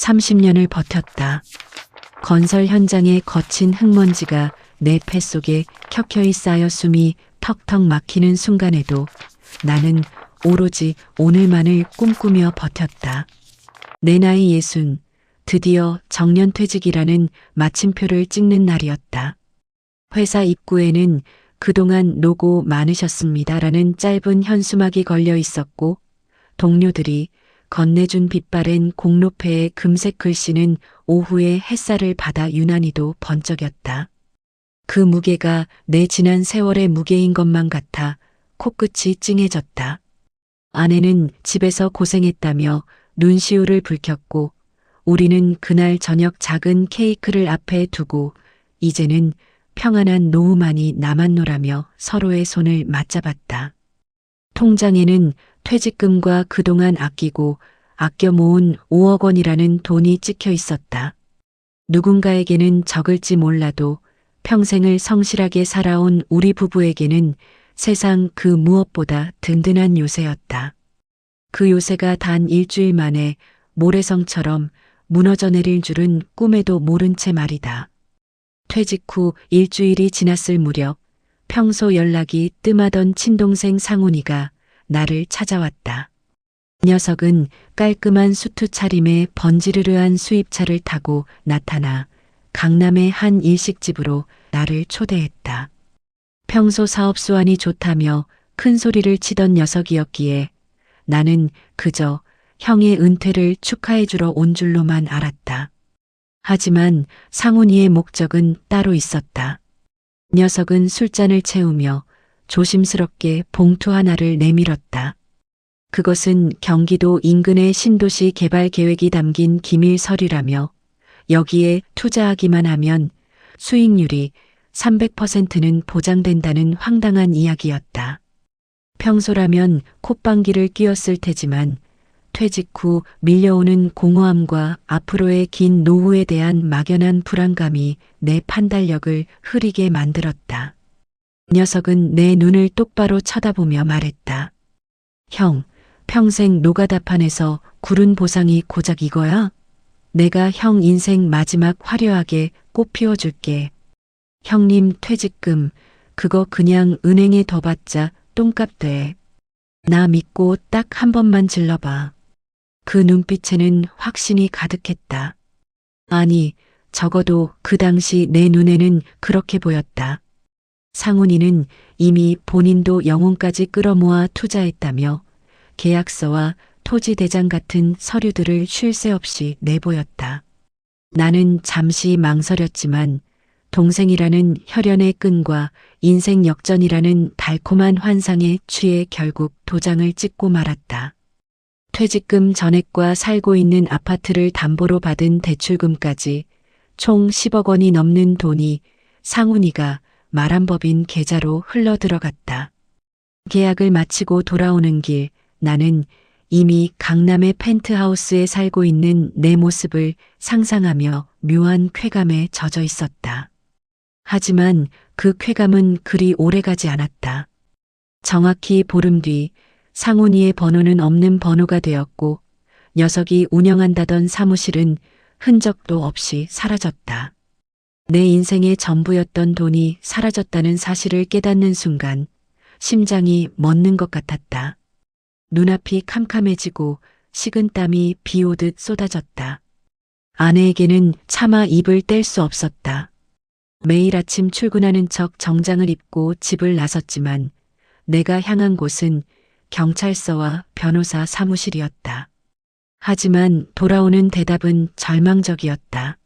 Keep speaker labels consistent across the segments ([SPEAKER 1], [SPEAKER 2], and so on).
[SPEAKER 1] 30년을 버텼다. 건설 현장의 거친 흙먼지가 내 폐 속에 켜켜이 쌓여 숨이 턱턱 막히는 순간에도 나는 오로지 오늘만을 꿈꾸며 버텼다. 내 나이 60, 드디어 정년퇴직이라는 마침표를 찍는 날이었다. 회사 입구에는 그동안 노고 많으셨습니다라는 짧은 현수막이 걸려 있었고 동료들이 건네준 빛바랜 공로패의 금색 글씨는 오후의 햇살을 받아 유난히도 번쩍였다. 그 무게가 내 지난 세월의 무게인 것만 같아 코끝이 찡해졌다. 아내는 집에서 고생했다며 눈시울을 붉혔고 우리는 그날 저녁 작은 케이크를 앞에 두고 이제는 평안한 노후만이 남았노라며 서로의 손을 맞잡았다. 통장에는 퇴직금과 그동안 아끼고 아껴 모은 5억 원이라는 돈이 찍혀 있었다. 누군가에게는 적을지 몰라도 평생을 성실하게 살아온 우리 부부에게는 세상 그 무엇보다 든든한 요새였다. 그 요새가 단 일주일 만에 모래성처럼 무너져 내릴 줄은 꿈에도 모른 채 말이다. 퇴직 후 일주일이 지났을 무렵 평소 연락이 뜸하던 친동생 상훈이가 나를 찾아왔다. 녀석은 깔끔한 수트 차림에 번지르르한 수입차를 타고 나타나 강남의 한 일식집으로 나를 초대했다. 평소 사업 수완이 좋다며 큰 소리를 치던 녀석이었기에 나는 그저 형의 은퇴를 축하해주러 온 줄로만 알았다. 하지만 상훈이의 목적은 따로 있었다. 녀석은 술잔을 채우며 조심스럽게 봉투 하나를 내밀었다. 그것은 경기도 인근의 신도시 개발 계획이 담긴 기밀 서류라며 여기에 투자하기만 하면 수익률이 300%는 보장된다는 황당한 이야기였다. 평소라면 콧방귀를 뀌었을 테지만 퇴직 후 밀려오는 공허함과 앞으로의 긴 노후에 대한 막연한 불안감이 내 판단력을 흐리게 만들었다. 녀석은 내 눈을 똑바로 쳐다보며 말했다. 형, 평생 노가다판에서 구른 보상이 고작 이거야? 내가 형 인생 마지막 화려하게 꽃 피워줄게. 형님 퇴직금, 그거 그냥 은행에 둬봤자 똥값 돼. 나 믿고 딱 한 번만 질러봐. 그 눈빛에는 확신이 가득했다. 아니, 적어도 그 당시 내 눈에는 그렇게 보였다. 상훈이는 이미 본인도 영혼까지 끌어모아 투자했다며 계약서와 토지 대장 같은 서류들을 쉴 새 없이 내보였다. 나는 잠시 망설였지만 동생이라는 혈연의 끈과 인생 역전이라는 달콤한 환상에 취해 결국 도장을 찍고 말았다. 퇴직금 전액과 살고 있는 아파트를 담보로 받은 대출금까지 총 10억 원이 넘는 돈이 상훈이가 말한 법인 계좌로 흘러들어갔다. 계약을 마치고 돌아오는 길 나는 이미 강남의 펜트하우스에 살고 있는 내 모습을 상상하며 묘한 쾌감에 젖어 있었다. 하지만 그 쾌감은 그리 오래가지 않았다. 정확히 보름 뒤 상훈이의 번호는 없는 번호가 되었고 녀석이 운영한다던 사무실은 흔적도 없이 사라졌다. 내 인생의 전부였던 돈이 사라졌다는 사실을 깨닫는 순간 심장이 멎는 것 같았다. 눈앞이 캄캄해지고 식은땀이 비 오듯 쏟아졌다. 아내에게는 차마 입을 뗄 수 없었다. 매일 아침 출근하는 척 정장을 입고 집을 나섰지만 내가 향한 곳은 경찰서와 변호사 사무실이었다. 하지만 돌아오는 대답은 절망적이었다.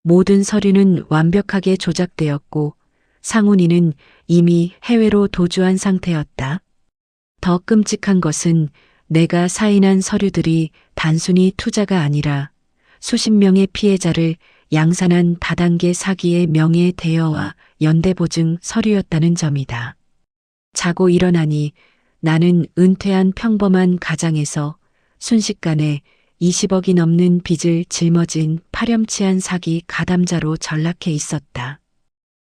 [SPEAKER 1] 모든 서류는 완벽하게 조작되었고 상훈이는 이미 해외로 도주한 상태였다. 더 끔찍한 것은 내가 사인한 서류들이 단순히 투자가 아니라 수십 명의 피해자를 양산한 다단계 사기의 명예 대여와 연대보증 서류였다는 점이다. 자고 일어나니 나는 은퇴한 평범한 가장에서 순식간에 20억이 넘는 빚을 짊어진 파렴치한 사기 가담자로 전락해 있었다.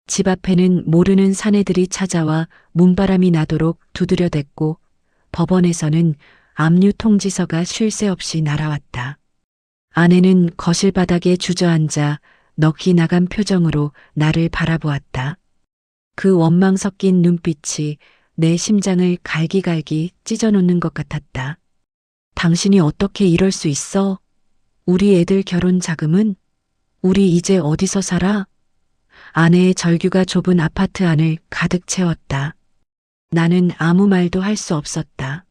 [SPEAKER 1] 집 앞에는 모르는 사내들이 찾아와 문바람이 나도록 두드려댔고 법원에서는 압류 통지서가 쉴 새 없이 날아왔다. 아내는 거실 바닥에 주저앉아 넋이 나간 표정으로 나를 바라보았다. 그 원망 섞인 눈빛이 내 심장을 갈기갈기 찢어놓는 것 같았다. 당신이 어떻게 이럴 수 있어? 우리 애들 결혼 자금은? 우리 이제 어디서 살아? 아내의 절규가 좁은 아파트 안을 가득 채웠다. 나는 아무 말도 할 수 없었다.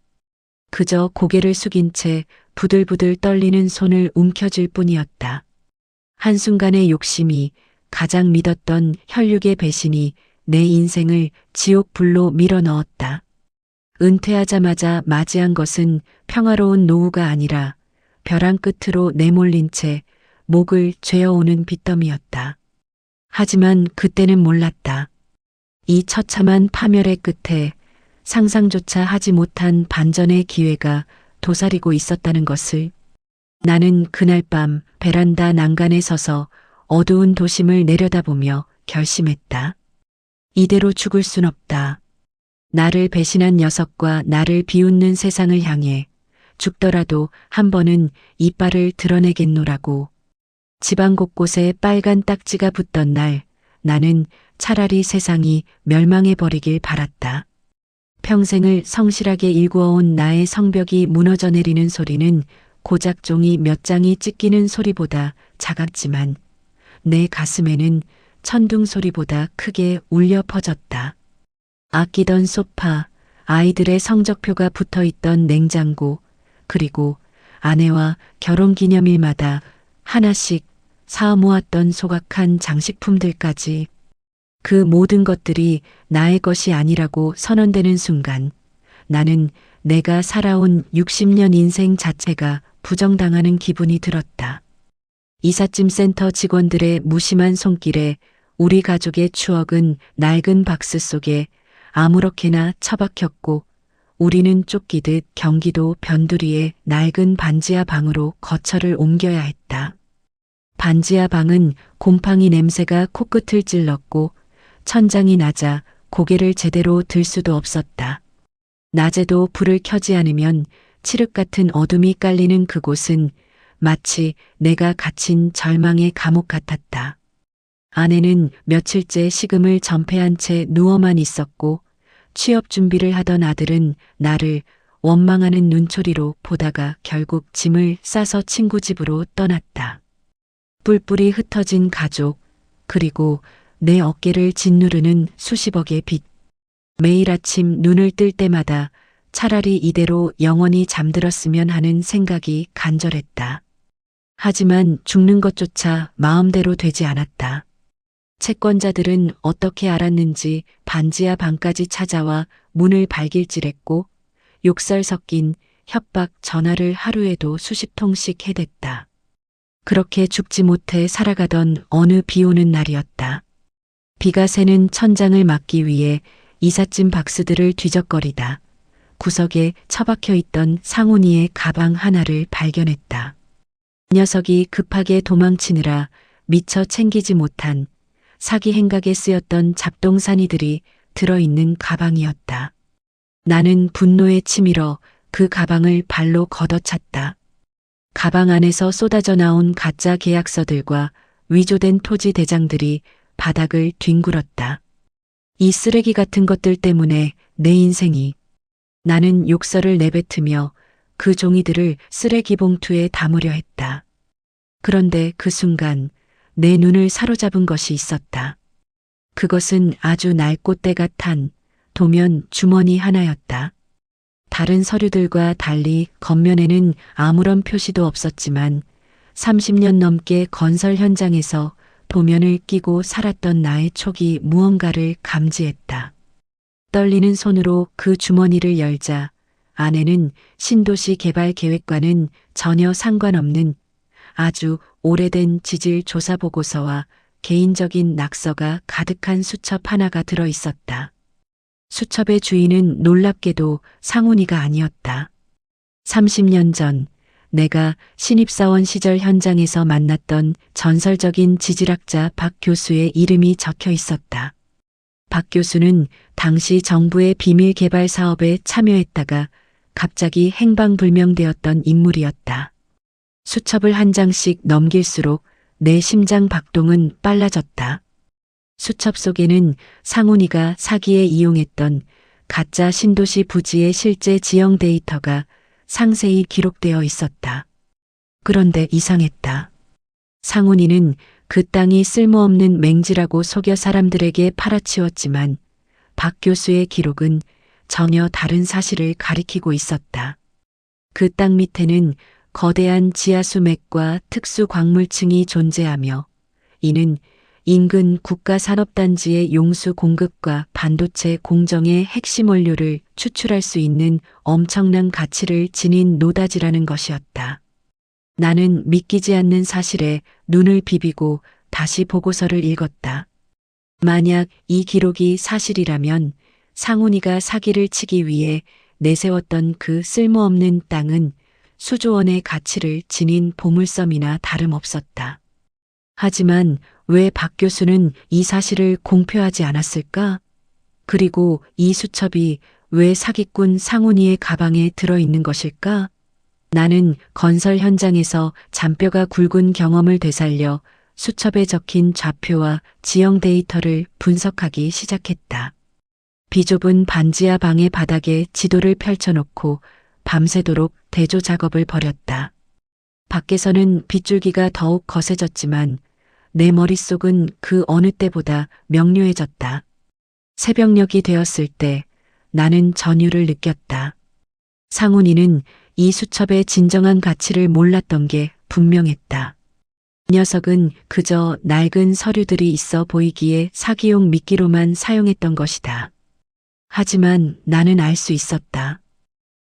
[SPEAKER 1] 그저 고개를 숙인 채 부들부들 떨리는 손을 움켜쥘 뿐이었다. 한순간의 욕심이, 가장 믿었던 혈육의 배신이 내 인생을 지옥불로 밀어넣었다. 은퇴하자마자 맞이한 것은 평화로운 노후가 아니라 벼랑 끝으로 내몰린 채 목을 죄어오는 빚더미였다. 하지만 그때는 몰랐다. 이 처참한 파멸의 끝에 상상조차 하지 못한 반전의 기회가 도사리고 있었다는 것을. 나는 그날 밤 베란다 난간에 서서 어두운 도심을 내려다보며 결심했다. 이대로 죽을 순 없다. 나를 배신한 녀석과 나를 비웃는 세상을 향해 죽더라도 한 번은 이빨을 드러내겠노라고. 집안 곳곳에 빨간 딱지가 붙던 날, 나는 차라리 세상이 멸망해버리길 바랐다. 평생을 성실하게 일구어온 나의 성벽이 무너져 내리는 소리는 고작 종이 몇 장이 찢기는 소리보다 작았지만 내 가슴에는 천둥 소리보다 크게 울려 퍼졌다. 아끼던 소파, 아이들의 성적표가 붙어있던 냉장고, 그리고 아내와 결혼기념일마다 하나씩 사 모았던 소각한 장식품들까지, 그 모든 것들이 나의 것이 아니라고 선언되는 순간 나는 내가 살아온 60년 인생 자체가 부정당하는 기분이 들었다. 이삿짐 센터 직원들의 무심한 손길에 우리 가족의 추억은 낡은 박스 속에 아무렇게나 처박혔고, 우리는 쫓기듯 경기도 변두리의 낡은 반지하 방으로 거처를 옮겨야 했다. 반지하 방은 곰팡이 냄새가 코끝을 찔렀고 천장이 낮아 고개를 제대로 들 수도 없었다. 낮에도 불을 켜지 않으면 칠흑 같은 어둠이 깔리는 그곳은 마치 내가 갇힌 절망의 감옥 같았다. 아내는 며칠째 식음을 전폐한 채 누워만 있었고, 취업 준비를 하던 아들은 나를 원망하는 눈초리로 보다가 결국 짐을 싸서 친구 집으로 떠났다. 뿔뿔이 흩어진 가족, 그리고 내 어깨를 짓누르는 수십억의 빚. 매일 아침 눈을 뜰 때마다 차라리 이대로 영원히 잠들었으면 하는 생각이 간절했다. 하지만 죽는 것조차 마음대로 되지 않았다. 채권자들은 어떻게 알았는지 반지하 방까지 찾아와 문을 발길질했고, 욕설 섞인 협박 전화를 하루에도 수십 통씩 해댔다. 그렇게 죽지 못해 살아가던 어느 비오는 날이었다. 비가 새는 천장을 막기 위해 이삿짐 박스들을 뒤적거리다 구석에 처박혀 있던 상훈이의 가방 하나를 발견했다. 녀석이 급하게 도망치느라 미처 챙기지 못한 사기 행각에 쓰였던 잡동사니들이 들어있는 가방이었다. 나는 분노에 치밀어 그 가방을 발로 걷어찼다. 가방 안에서 쏟아져 나온 가짜 계약서들과 위조된 토지 대장들이 바닥을 뒹굴었다. 이 쓰레기 같은 것들 때문에 내 인생이. 나는 욕설을 내뱉으며 그 종이들을 쓰레기 봉투에 담으려 했다. 그런데 그 순간 내 눈을 사로잡은 것이 있었다. 그것은 아주 낡고 때가 탄 도면 주머니 하나였다. 다른 서류들과 달리 겉면에는 아무런 표시도 없었지만 30년 넘게 건설 현장에서 도면을 끼고 살았던 나의 촉이 무언가를 감지했다. 떨리는 손으로 그 주머니를 열자 안에는 신도시 개발 계획과는 전혀 상관없는 아주 오래된 지질 조사 보고서와 개인적인 낙서가 가득한 수첩 하나가 들어 있었다. 수첩의 주인은 놀랍게도 상훈이가 아니었다. 30년 전 내가 신입사원 시절 현장에서 만났던 전설적인 지질학자 박 교수의 이름이 적혀 있었다. 박 교수는 당시 정부의 비밀 개발 사업에 참여했다가 갑자기 행방불명되었던 인물이었다. 수첩을 한 장씩 넘길수록 내 심장 박동은 빨라졌다. 수첩 속에는 상훈이가 사기에 이용했던 가짜 신도시 부지의 실제 지형 데이터가 상세히 기록되어 있었다. 그런데 이상했다. 상훈이는 그 땅이 쓸모없는 맹지라고 속여 사람들에게 팔아치웠지만 박 교수의 기록은 전혀 다른 사실을 가리키고 있었다. 그 땅 밑에는 거대한 지하수 맥과 특수 광물층이 존재하며 이는 인근 국가산업단지의 용수 공급과 반도체 공정의 핵심 원료를 추출할 수 있는 엄청난 가치를 지닌 노다지라는 것이었다. 나는 믿기지 않는 사실에 눈을 비비고 다시 보고서를 읽었다. 만약 이 기록이 사실이라면 상훈이가 사기를 치기 위해 내세웠던 그 쓸모없는 땅은 수조 원의 가치를 지닌 보물섬이나 다름없었다. 하지만 왜 박 교수는 이 사실을 공표하지 않았을까? 그리고 이 수첩이 왜 사기꾼 상훈이의 가방에 들어있는 것일까? 나는 건설 현장에서 잔뼈가 굵은 경험을 되살려 수첩에 적힌 좌표와 지형 데이터를 분석하기 시작했다. 비좁은 반지하 방의 바닥에 지도를 펼쳐놓고 밤새도록 대조 작업을 벌였다. 밖에서는 빗줄기가 더욱 거세졌지만 내 머릿속은 그 어느 때보다 명료해졌다. 새벽녘이 되었을 때 나는 전율을 느꼈다. 상훈이는 이 수첩의 진정한 가치를 몰랐던 게 분명했다. 녀석은 그저 낡은 서류들이 있어 보이기에 사기용 미끼로만 사용했던 것이다. 하지만 나는 알 수 있었다.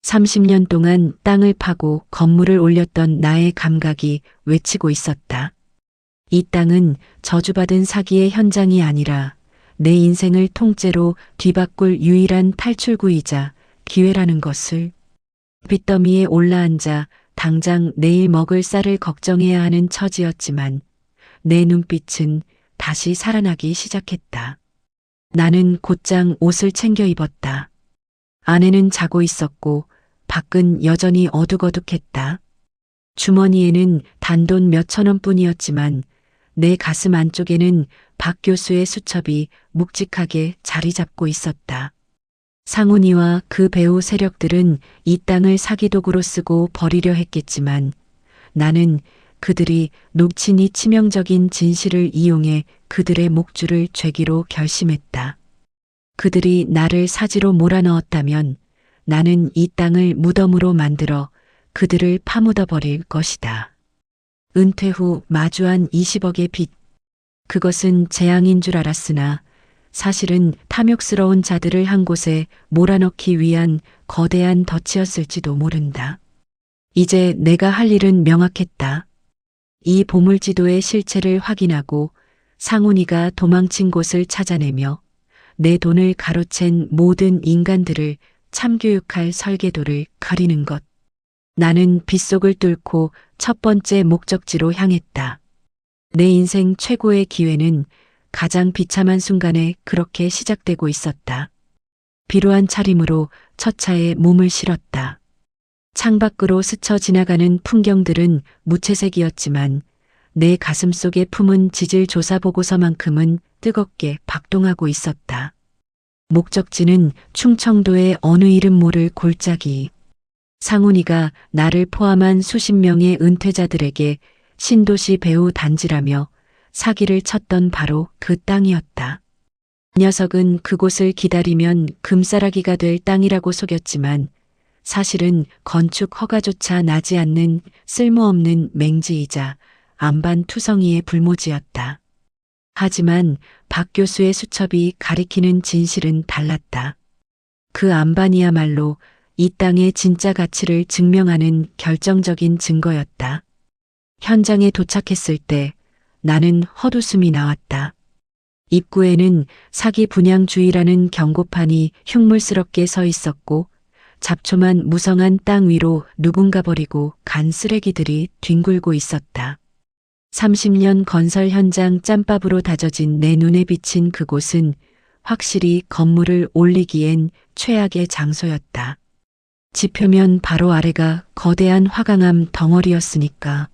[SPEAKER 1] 30년 동안 땅을 파고 건물을 올렸던 나의 감각이 외치고 있었다. 이 땅은 저주받은 사기의 현장이 아니라 내 인생을 통째로 뒤바꿀 유일한 탈출구이자 기회라는 것을. 빚더미에 올라앉아 당장 내일 먹을 쌀을 걱정해야 하는 처지였지만 내 눈빛은 다시 살아나기 시작했다. 나는 곧장 옷을 챙겨 입었다. 아내는 자고 있었고 밖은 여전히 어둑어둑했다. 주머니에는 단돈 몇천 원뿐이었지만 내 가슴 안쪽에는 박 교수의 수첩이 묵직하게 자리 잡고 있었다. 상훈이와 그 배후 세력들은 이 땅을 사기도구로 쓰고 버리려 했겠지만 나는 그들이 놓친 이 치명적인 진실을 이용해 그들의 목줄을 죄기로 결심했다. 그들이 나를 사지로 몰아넣었다면 나는 이 땅을 무덤으로 만들어 그들을 파묻어 버릴 것이다. 은퇴 후 마주한 20억의 빚. 그것은 재앙인 줄 알았으나 사실은 탐욕스러운 자들을 한 곳에 몰아넣기 위한 거대한 덫이었을지도 모른다. 이제 내가 할 일은 명확했다. 이 보물지도의 실체를 확인하고 상훈이가 도망친 곳을 찾아내며 내 돈을 가로챈 모든 인간들을 참교육할 설계도를 그리는 것. 나는 빗속을 뚫고 첫 번째 목적지로 향했다. 내 인생 최고의 기회는 가장 비참한 순간에 그렇게 시작되고 있었다. 비루한 차림으로 첫 차에 몸을 실었다. 창밖으로 스쳐 지나가는 풍경들은 무채색이었지만 내 가슴속에 품은 지질 조사 보고서만큼은 뜨겁게 박동하고 있었다. 목적지는 충청도의 어느 이름 모를 골짜기. 상훈이가 나를 포함한 수십 명의 은퇴자들에게 신도시 배후 단지라며 사기를 쳤던 바로 그 땅이었다. 녀석은 그곳을 기다리면 금싸라기가 될 땅이라고 속였지만 사실은 건축 허가조차 나지 않는 쓸모없는 맹지이자 안반 투성이의 불모지였다. 하지만 박 교수의 수첩이 가리키는 진실은 달랐다. 그 안반이야말로 이 땅의 진짜 가치를 증명하는 결정적인 증거였다. 현장에 도착했을 때 나는 헛웃음이 나왔다. 입구에는 사기 분양주의라는 경고판이 흉물스럽게 서 있었고 잡초만 무성한 땅 위로 누군가 버리고 간 쓰레기들이 뒹굴고 있었다. 30년 건설 현장 짬밥으로 다져진 내 눈에 비친 그곳은 확실히 건물을 올리기엔 최악의 장소였다. 지표면 바로 아래가 거대한 화강암 덩어리였으니까.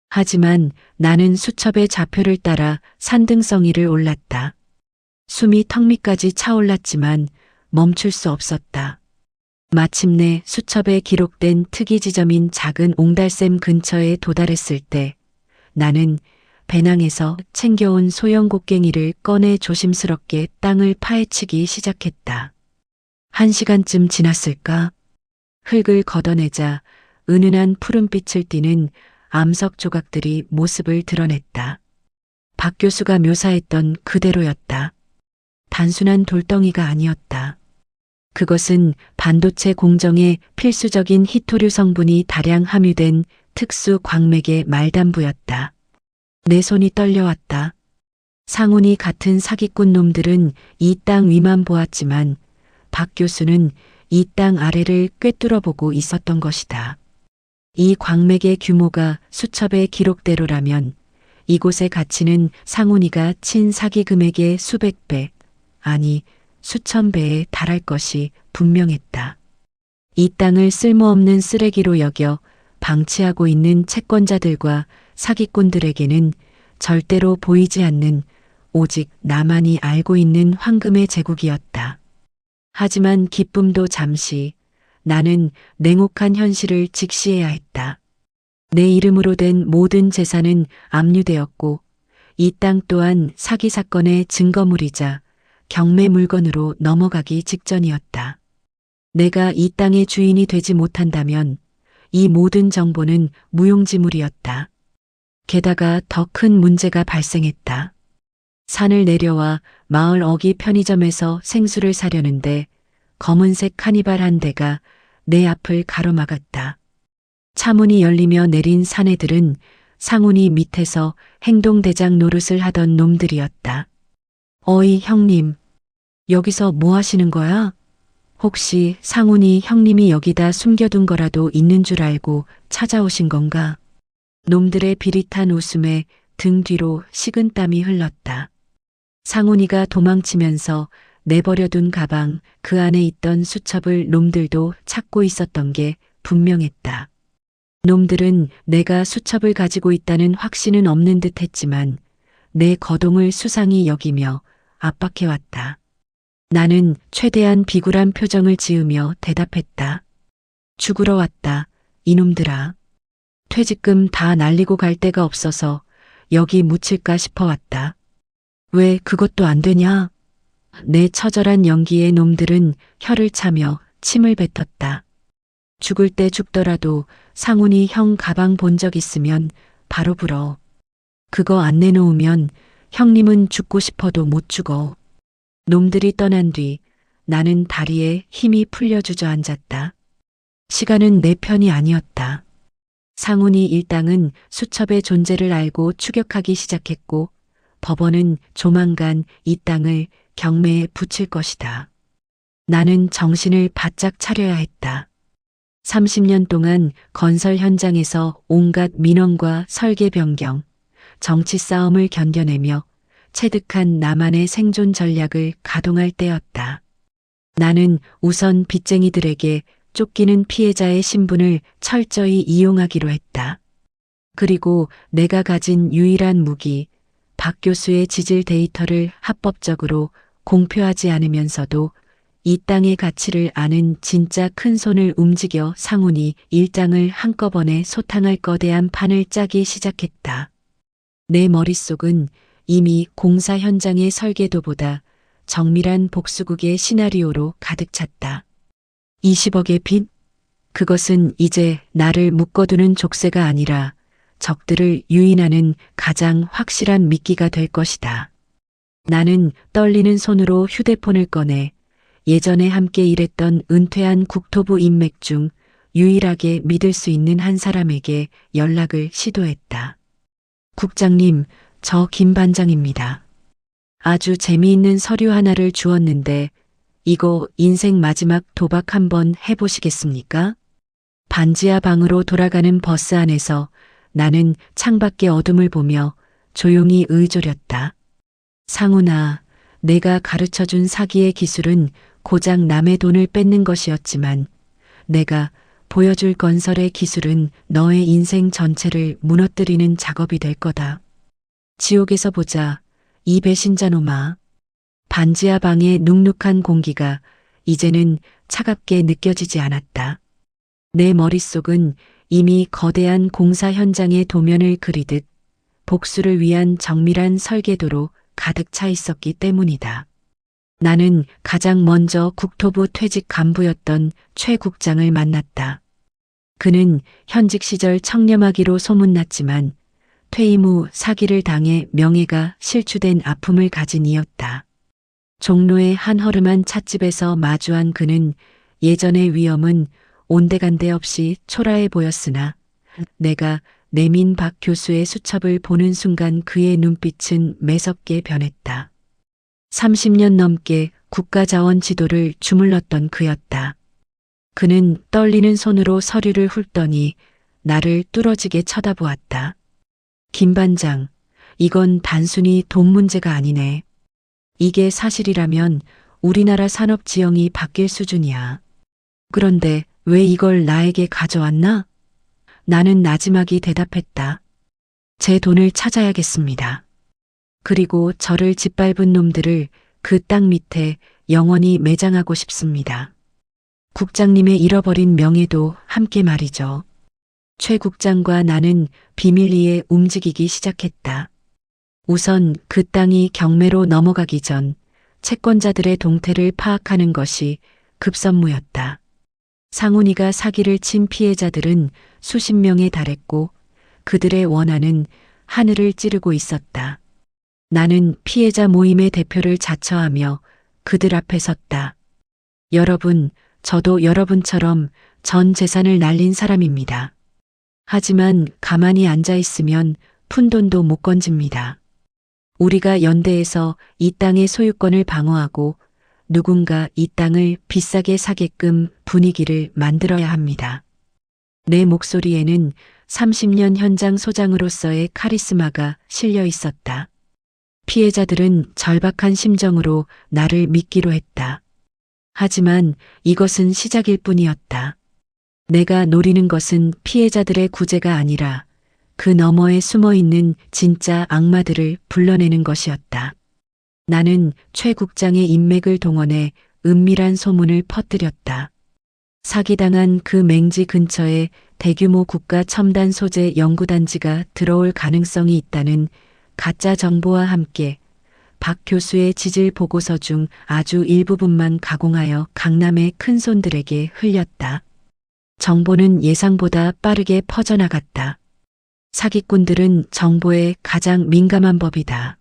[SPEAKER 1] 하지만 나는 수첩의 좌표를 따라 산등성이를 올랐다. 숨이 턱 밑까지 차올랐지만 멈출 수 없었다. 마침내 수첩에 기록된 특이 지점인 작은 옹달샘 근처에 도달했을 때 나는 배낭에서 챙겨온 소형 곡괭이를 꺼내 조심스럽게 땅을 파헤치기 시작했다. 1시간쯤 지났을까? 흙을 걷어내자 은은한 푸른빛을 띠는 암석 조각들이 모습을 드러냈다. 박 교수가 묘사했던 그대로였다. 단순한 돌덩이가 아니었다. 그것은 반도체 공정에 필수적인 히토류 성분이 다량 함유된 특수 광맥의 말단부였다. 내 손이 떨려왔다. 상훈이 같은 사기꾼 놈들은 이 땅 위만 보았지만 박 교수는 이 땅 아래를 꿰뚫어보고 있었던 것이다. 이 광맥의 규모가 수첩의 기록대로라면 이곳의 가치는 상훈이가 친 사기 금액의 수백 배, 아니 수천 배에 달할 것이 분명했다. 이 땅을 쓸모없는 쓰레기로 여겨 방치하고 있는 채권자들과 사기꾼들에게는 절대로 보이지 않는 오직 나만이 알고 있는 황금의 제국이었다. 하지만 기쁨도 잠시, 나는 냉혹한 현실을 직시해야 했다. 내 이름으로 된 모든 재산은 압류되었고 이 땅 또한 사기 사건의 증거물이자 경매 물건으로 넘어가기 직전이었다. 내가 이 땅의 주인이 되지 못한다면 이 모든 정보는 무용지물이었다. 게다가 더 큰 문제가 발생했다. 산을 내려와 마을 어기 편의점에서 생수를 사려는데 검은색 카니발 한 대가 내 앞을 가로막았다. 차문이 열리며 내린 사내들은 상훈이 밑에서 행동대장 노릇을 하던 놈들이었다. 어이 형님, 여기서 뭐 하시는 거야? 혹시 상훈이 형님이 여기다 숨겨둔 거라도 있는 줄 알고 찾아오신 건가? 놈들의 비릿한 웃음에 등 뒤로 식은땀이 흘렀다. 상훈이가 도망치면서 내버려둔 가방 그 안에 있던 수첩을 놈들도 찾고 있었던 게 분명했다. 놈들은 내가 수첩을 가지고 있다는 확신은 없는 듯 했지만 내 거동을 수상히 여기며 압박해왔다. 나는 최대한 비굴한 표정을 지으며 대답했다. 죽으러 왔다, 이놈들아. 퇴직금 다 날리고 갈 데가 없어서 여기 묻힐까 싶어 왔다. 왜 그것도 안 되냐? 내 처절한 연기에 놈들은 혀를 차며 침을 뱉었다. 죽을 때 죽더라도 상훈이 형 가방 본 적 있으면 바로 불어. 그거 안 내놓으면 형님은 죽고 싶어도 못 죽어. 놈들이 떠난 뒤 나는 다리에 힘이 풀려 주저앉았다. 시간은 내 편이 아니었다. 상훈이 일당은 수첩의 존재를 알고 추격하기 시작했고 법원은 조만간 이 땅을 경매에 붙일 것이다. 나는 정신을 바짝 차려야 했다. 30년 동안 건설 현장에서 온갖 민원과 설계 변경, 정치 싸움을 견뎌내며 체득한 나만의 생존 전략을 가동할 때였다. 나는 우선 빚쟁이들에게 쫓기는 피해자의 신분을 철저히 이용하기로 했다. 그리고 내가 가진 유일한 무기, 박 교수의 지질 데이터를 합법적으로 공표하지 않으면서도 이 땅의 가치를 아는 진짜 큰 손을 움직여 상훈이 일장을 한꺼번에 소탕할 거대한 판을 짜기 시작했다. 내 머릿속은 이미 공사 현장의 설계도보다 정밀한 복수국의 시나리오로 가득 찼다. 20억의 빚? 그것은 이제 나를 묶어두는 족쇄가 아니라 적들을 유인하는 가장 확실한 미끼가 될 것이다. 나는 떨리는 손으로 휴대폰을 꺼내 예전에 함께 일했던 은퇴한 국토부 인맥 중 유일하게 믿을 수 있는 한 사람에게 연락을 시도했다. 국장님, 저 김 반장입니다. 아주 재미있는 서류 하나를 주었는데 이거 인생 마지막 도박 한번 해보시겠습니까? 반지하 방으로 돌아가는 버스 안에서 나는 창밖의 어둠을 보며 조용히 의졸였다. 상훈아, 내가 가르쳐준 사기의 기술은 고작 남의 돈을 뺏는 것이었지만 내가 보여줄 건설의 기술은 너의 인생 전체를 무너뜨리는 작업이 될 거다. 지옥에서 보자. 이 배신자 놈아. 반지하 방의 눅눅한 공기가 이제는 차갑게 느껴지지 않았다. 내 머릿속은 이미 거대한 공사 현장의 도면을 그리듯 복수를 위한 정밀한 설계도로 가득 차 있었기 때문이다. 나는 가장 먼저 국토부 퇴직 간부였던 최 국장을 만났다. 그는 현직 시절 청렴하기로 소문났지만 퇴임 후 사기를 당해 명예가 실추된 아픔을 가진 이였다. 종로의 한 허름한 찻집에서 마주한 그는 예전의 위엄은 온데간데 없이 초라해 보였으나 내가 내민 박 교수의 수첩을 보는 순간 그의 눈빛은 매섭게 변했다. 30년 넘게 국가자원 지도를 주물렀던 그였다. 그는 떨리는 손으로 서류를 훑더니 나를 뚫어지게 쳐다보았다. 김 반장, 이건 단순히 돈 문제가 아니네. 이게 사실이라면 우리나라 산업 지형이 바뀔 수준이야. 그런데 왜 이걸 나에게 가져왔나? 나는 나지막이 대답했다. 제 돈을 찾아야겠습니다. 그리고 저를 짓밟은 놈들을 그 땅 밑에 영원히 매장하고 싶습니다. 국장님의 잃어버린 명예도 함께 말이죠. 최 국장과 나는 비밀리에 움직이기 시작했다. 우선 그 땅이 경매로 넘어가기 전 채권자들의 동태를 파악하는 것이 급선무였다. 상훈이가 사기를 친 피해자들은 수십 명에 달했고 그들의 원한은 하늘을 찌르고 있었다. 나는 피해자 모임의 대표를 자처하며 그들 앞에 섰다. 여러분, 저도 여러분처럼 전 재산을 날린 사람입니다. 하지만 가만히 앉아 있으면 푼돈도 못 건집니다. 우리가 연대해서 이 땅의 소유권을 방어하고 누군가 이 땅을 비싸게 사게끔 분위기를 만들어야 합니다. 내 목소리에는 30년 현장 소장으로서의 카리스마가 실려 있었다. 피해자들은 절박한 심정으로 나를 믿기로 했다. 하지만 이것은 시작일 뿐이었다. 내가 노리는 것은 피해자들의 구제가 아니라 그 너머에 숨어 있는 진짜 악마들을 불러내는 것이었다. 나는 최 국장의 인맥을 동원해 은밀한 소문을 퍼뜨렸다. 사기당한 그 맹지 근처에 대규모 국가 첨단 소재 연구단지가 들어올 가능성이 있다는 가짜 정보와 함께 박 교수의 지질 보고서 중 아주 일부분만 가공하여 강남의 큰손들에게 흘렸다. 정보는 예상보다 빠르게 퍼져나갔다. 사기꾼들은 정보에 가장 민감한 법이다.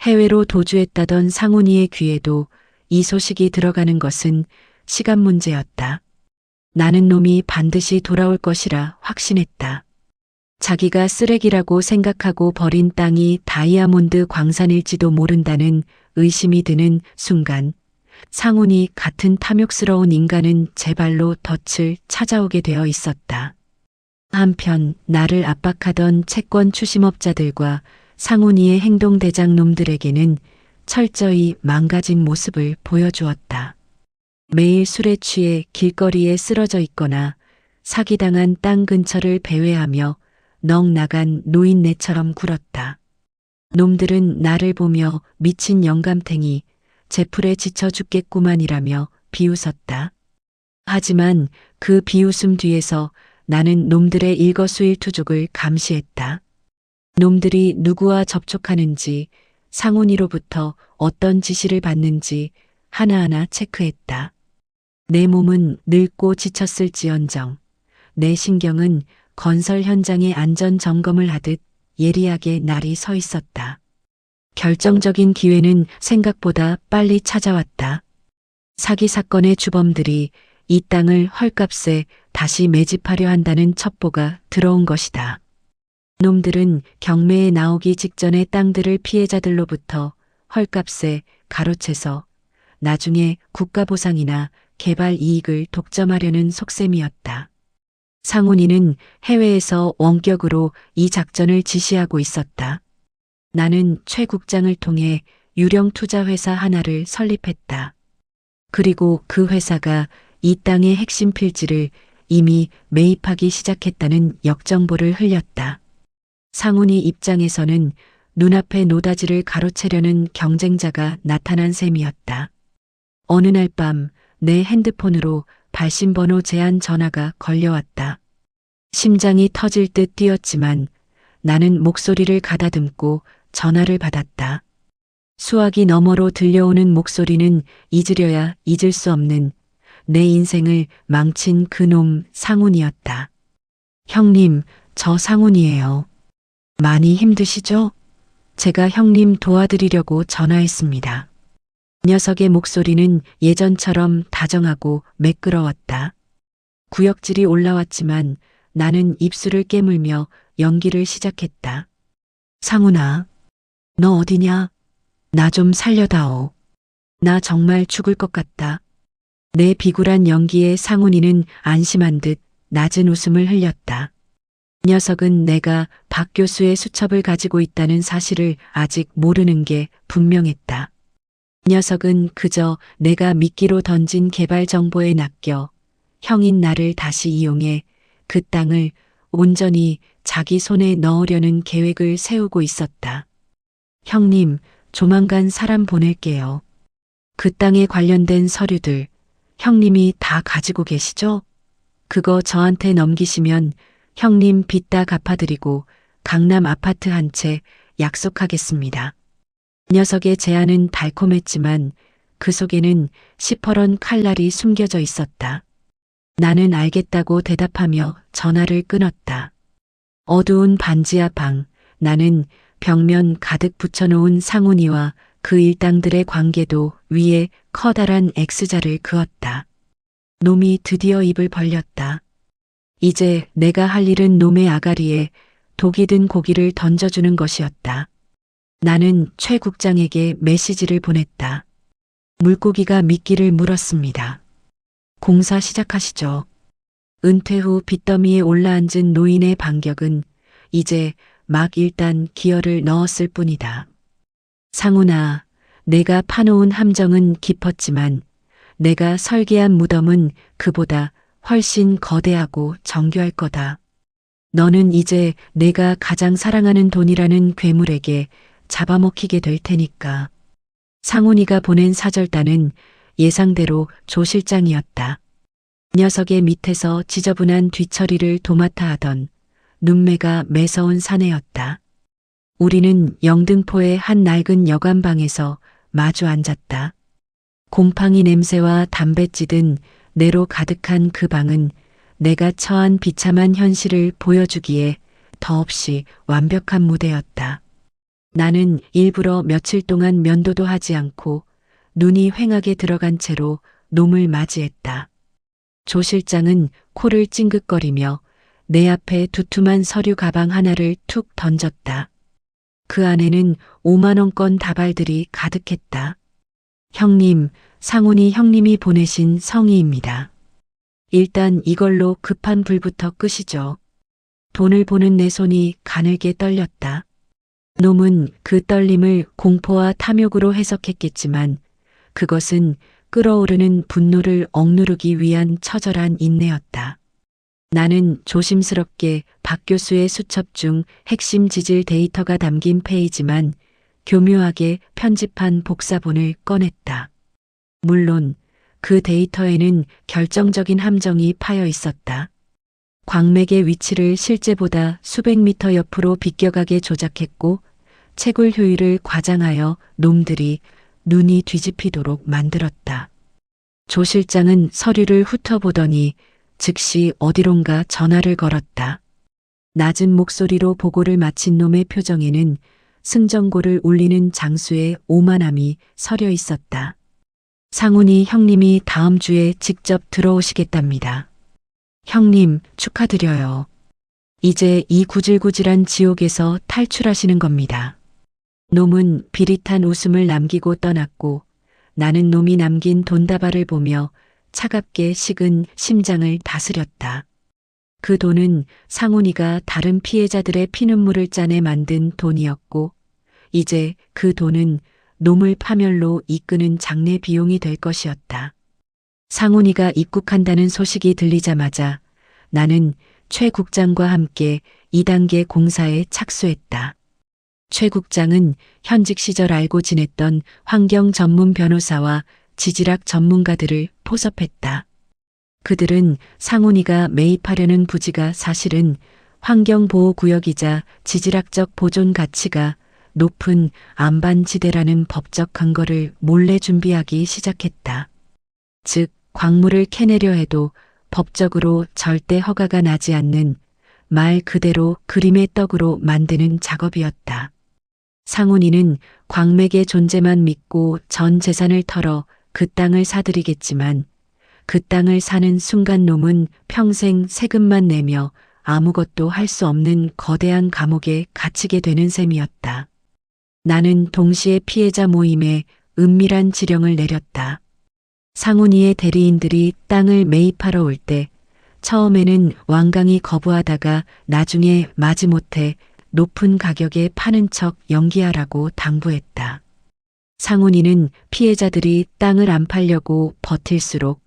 [SPEAKER 1] 해외로 도주했다던 상훈이의 귀에도 이 소식이 들어가는 것은 시간 문제였다. 나는 놈이 반드시 돌아올 것이라 확신했다. 자기가 쓰레기라고 생각하고 버린 땅이 다이아몬드 광산일지도 모른다는 의심이 드는 순간 상훈이 같은 탐욕스러운 인간은 제 발로 덫을 찾아오게 되어 있었다. 한편 나를 압박하던 채권 추심업자들과 상훈이의 행동대장 놈들에게는 철저히 망가진 모습을 보여주었다. 매일 술에 취해 길거리에 쓰러져 있거나 사기당한 땅 근처를 배회하며 넋 나간 노인네처럼 굴었다. 놈들은 나를 보며 미친 영감탱이, 제풀에 지쳐 죽겠구만이라며 비웃었다. 하지만 그 비웃음 뒤에서 나는 놈들의 일거수일투족을 감시했다. 놈들이 누구와 접촉하는지, 상훈이로부터 어떤 지시를 받는지 하나하나 체크했다. 내 몸은 늙고 지쳤을지언정 내 신경은 건설 현장의 안전 점검을 하듯 예리하게 날이 서 있었다. 결정적인 기회는 생각보다 빨리 찾아왔다. 사기 사건의 주범들이 이 땅을 헐값에 다시 매집하려 한다는 첩보가 들어온 것이다. 놈들은 경매에 나오기 직전의 땅들을 피해자들로부터 헐값에 가로채서 나중에 국가보상이나 개발 이익을 독점하려는 속셈이었다. 상훈이는 해외에서 원격으로 이 작전을 지시하고 있었다. 나는 최 국장을 통해 유령 투자회사 하나를 설립했다. 그리고 그 회사가 이 땅의 핵심 필지를 이미 매입하기 시작했다는 역정보를 흘렸다. 상훈이 입장에서는 눈앞의 노다지를 가로채려는 경쟁자가 나타난 셈이었다. 어느 날 밤 내 핸드폰으로 발신번호 제한 전화가 걸려왔다. 심장이 터질 듯 뛰었지만 나는 목소리를 가다듬고 전화를 받았다. 수화기 너머로 들려오는 목소리는 잊으려야 잊을 수 없는 내 인생을 망친 그놈 상훈이었다. 형님, 저 상훈이에요. 많이 힘드시죠? 제가 형님 도와드리려고 전화했습니다. 녀석의 목소리는 예전처럼 다정하고 매끄러웠다. 구역질이 올라왔지만 나는 입술을 깨물며 연기를 시작했다. 상훈아, 너 어디냐? 나 좀 살려다오. 나 정말 죽을 것 같다. 내 비굴한 연기에 상훈이는 안심한 듯 낮은 웃음을 흘렸다. 녀석은 내가 박 교수의 수첩을 가지고 있다는 사실을 아직 모르는 게 분명했다. 녀석은 그저 내가 미끼로 던진 개발 정보에 낚여 형인 나를 다시 이용해 그 땅을 온전히 자기 손에 넣으려는 계획을 세우고 있었다. 형님, 조만간 사람 보낼게요. 그 땅에 관련된 서류들 형님이 다 가지고 계시죠? 그거 저한테 넘기시면 형님 빚 다 갚아드리고 강남 아파트 한 채 약속하겠습니다. 녀석의 제안은 달콤했지만 그 속에는 시퍼런 칼날이 숨겨져 있었다. 나는 알겠다고 대답하며 전화를 끊었다. 어두운 반지하 방, 나는 벽면 가득 붙여놓은 상훈이와 그 일당들의 관계도 위에 커다란 X자를 그었다. 놈이 드디어 입을 벌렸다. 이제 내가 할 일은 놈의 아가리에 독이 든 고기를 던져주는 것이었다. 나는 최 국장에게 메시지를 보냈다. 물고기가 미끼를 물었습니다. 공사 시작하시죠. 은퇴 후 빚더미에 올라앉은 노인의 반격은 이제 막 일단 기어를 넣었을 뿐이다. 상훈아, 내가 파놓은 함정은 깊었지만 내가 설계한 무덤은 그보다 훨씬 거대하고 정교할 거다. 너는 이제 내가 가장 사랑하는 돈이라는 괴물에게 잡아먹히게 될 테니까. 상훈이가 보낸 사절단은 예상대로 조 실장이었다. 녀석의 밑에서 지저분한 뒤처리를 도맡아 하던 눈매가 매서운 사내였다. 우리는 영등포의 한 낡은 여관방에서 마주 앉았다. 곰팡이 냄새와 담배 찌든 내로 가득한 그 방은 내가 처한 비참한 현실을 보여주기에 더없이 완벽한 무대였다. 나는 일부러 며칠 동안 면도도 하지 않고 눈이 휑하게 들어간 채로 놈을 맞이했다. 조 실장은 코를 찡긋거리며 내 앞에 두툼한 서류 가방 하나를 툭 던졌다. 그 안에는 5만 원권 다발들이 가득했다. 형님, 상훈이 형님이 보내신 성의입니다. 일단 이걸로 급한 불부터 끄시죠. 돈을 보는 내 손이 가늘게 떨렸다. 놈은 그 떨림을 공포와 탐욕으로 해석했겠지만 그것은 끓어오르는 분노를 억누르기 위한 처절한 인내였다. 나는 조심스럽게 박 교수의 수첩 중 핵심 지질 데이터가 담긴 페이지만 교묘하게 편집한 복사본을 꺼냈다. 물론 그 데이터에는 결정적인 함정이 파여 있었다. 광맥의 위치를 실제보다 수백 미터 옆으로 비껴가게 조작했고 채굴 효율을 과장하여 놈들이 눈이 뒤집히도록 만들었다. 조 실장은 서류를 훑어보더니 즉시 어디론가 전화를 걸었다. 낮은 목소리로 보고를 마친 놈의 표정에는 승전고를 울리는 장수의 오만함이 서려 있었다. 상훈이 형님이 다음 주에 직접 들어오시겠답니다. 형님, 축하드려요. 이제 이 구질구질한 지옥에서 탈출하시는 겁니다. 놈은 비릿한 웃음을 남기고 떠났고 나는 놈이 남긴 돈다발을 보며 차갑게 식은 심장을 다스렸다. 그 돈은 상훈이가 다른 피해자들의 피눈물을 짜내 만든 돈이었고 이제 그 돈은 놈을 파멸로 이끄는 장례 비용이 될 것이었다. 상훈이가 입국한다는 소식이 들리자마자 나는 최 국장과 함께 2단계 공사에 착수했다. 최 국장은 현직 시절 알고 지냈던 환경 전문 변호사와 지질학 전문가들을 포섭했다. 그들은 상훈이가 매입하려는 부지가 사실은 환경보호구역이자 지질학적 보존 가치가 높은 안반지대라는 법적 근거를 몰래 준비하기 시작했다. 즉, 광물을 캐내려 해도 법적으로 절대 허가가 나지 않는 말 그대로 그림의 떡으로 만드는 작업이었다. 상훈이는 광맥의 존재만 믿고 전 재산을 털어 그 땅을 사들이겠지만 그 땅을 사는 순간 놈은 평생 세금만 내며 아무것도 할 수 없는 거대한 감옥에 갇히게 되는 셈이었다. 나는 동시에 피해자 모임에 은밀한 지령을 내렸다. 상훈이의 대리인들이 땅을 매입하러 올 때 처음에는 완강히 거부하다가 나중에 마지못해 높은 가격에 파는 척 연기하라고 당부했다. 상훈이는 피해자들이 땅을 안 팔려고 버틸수록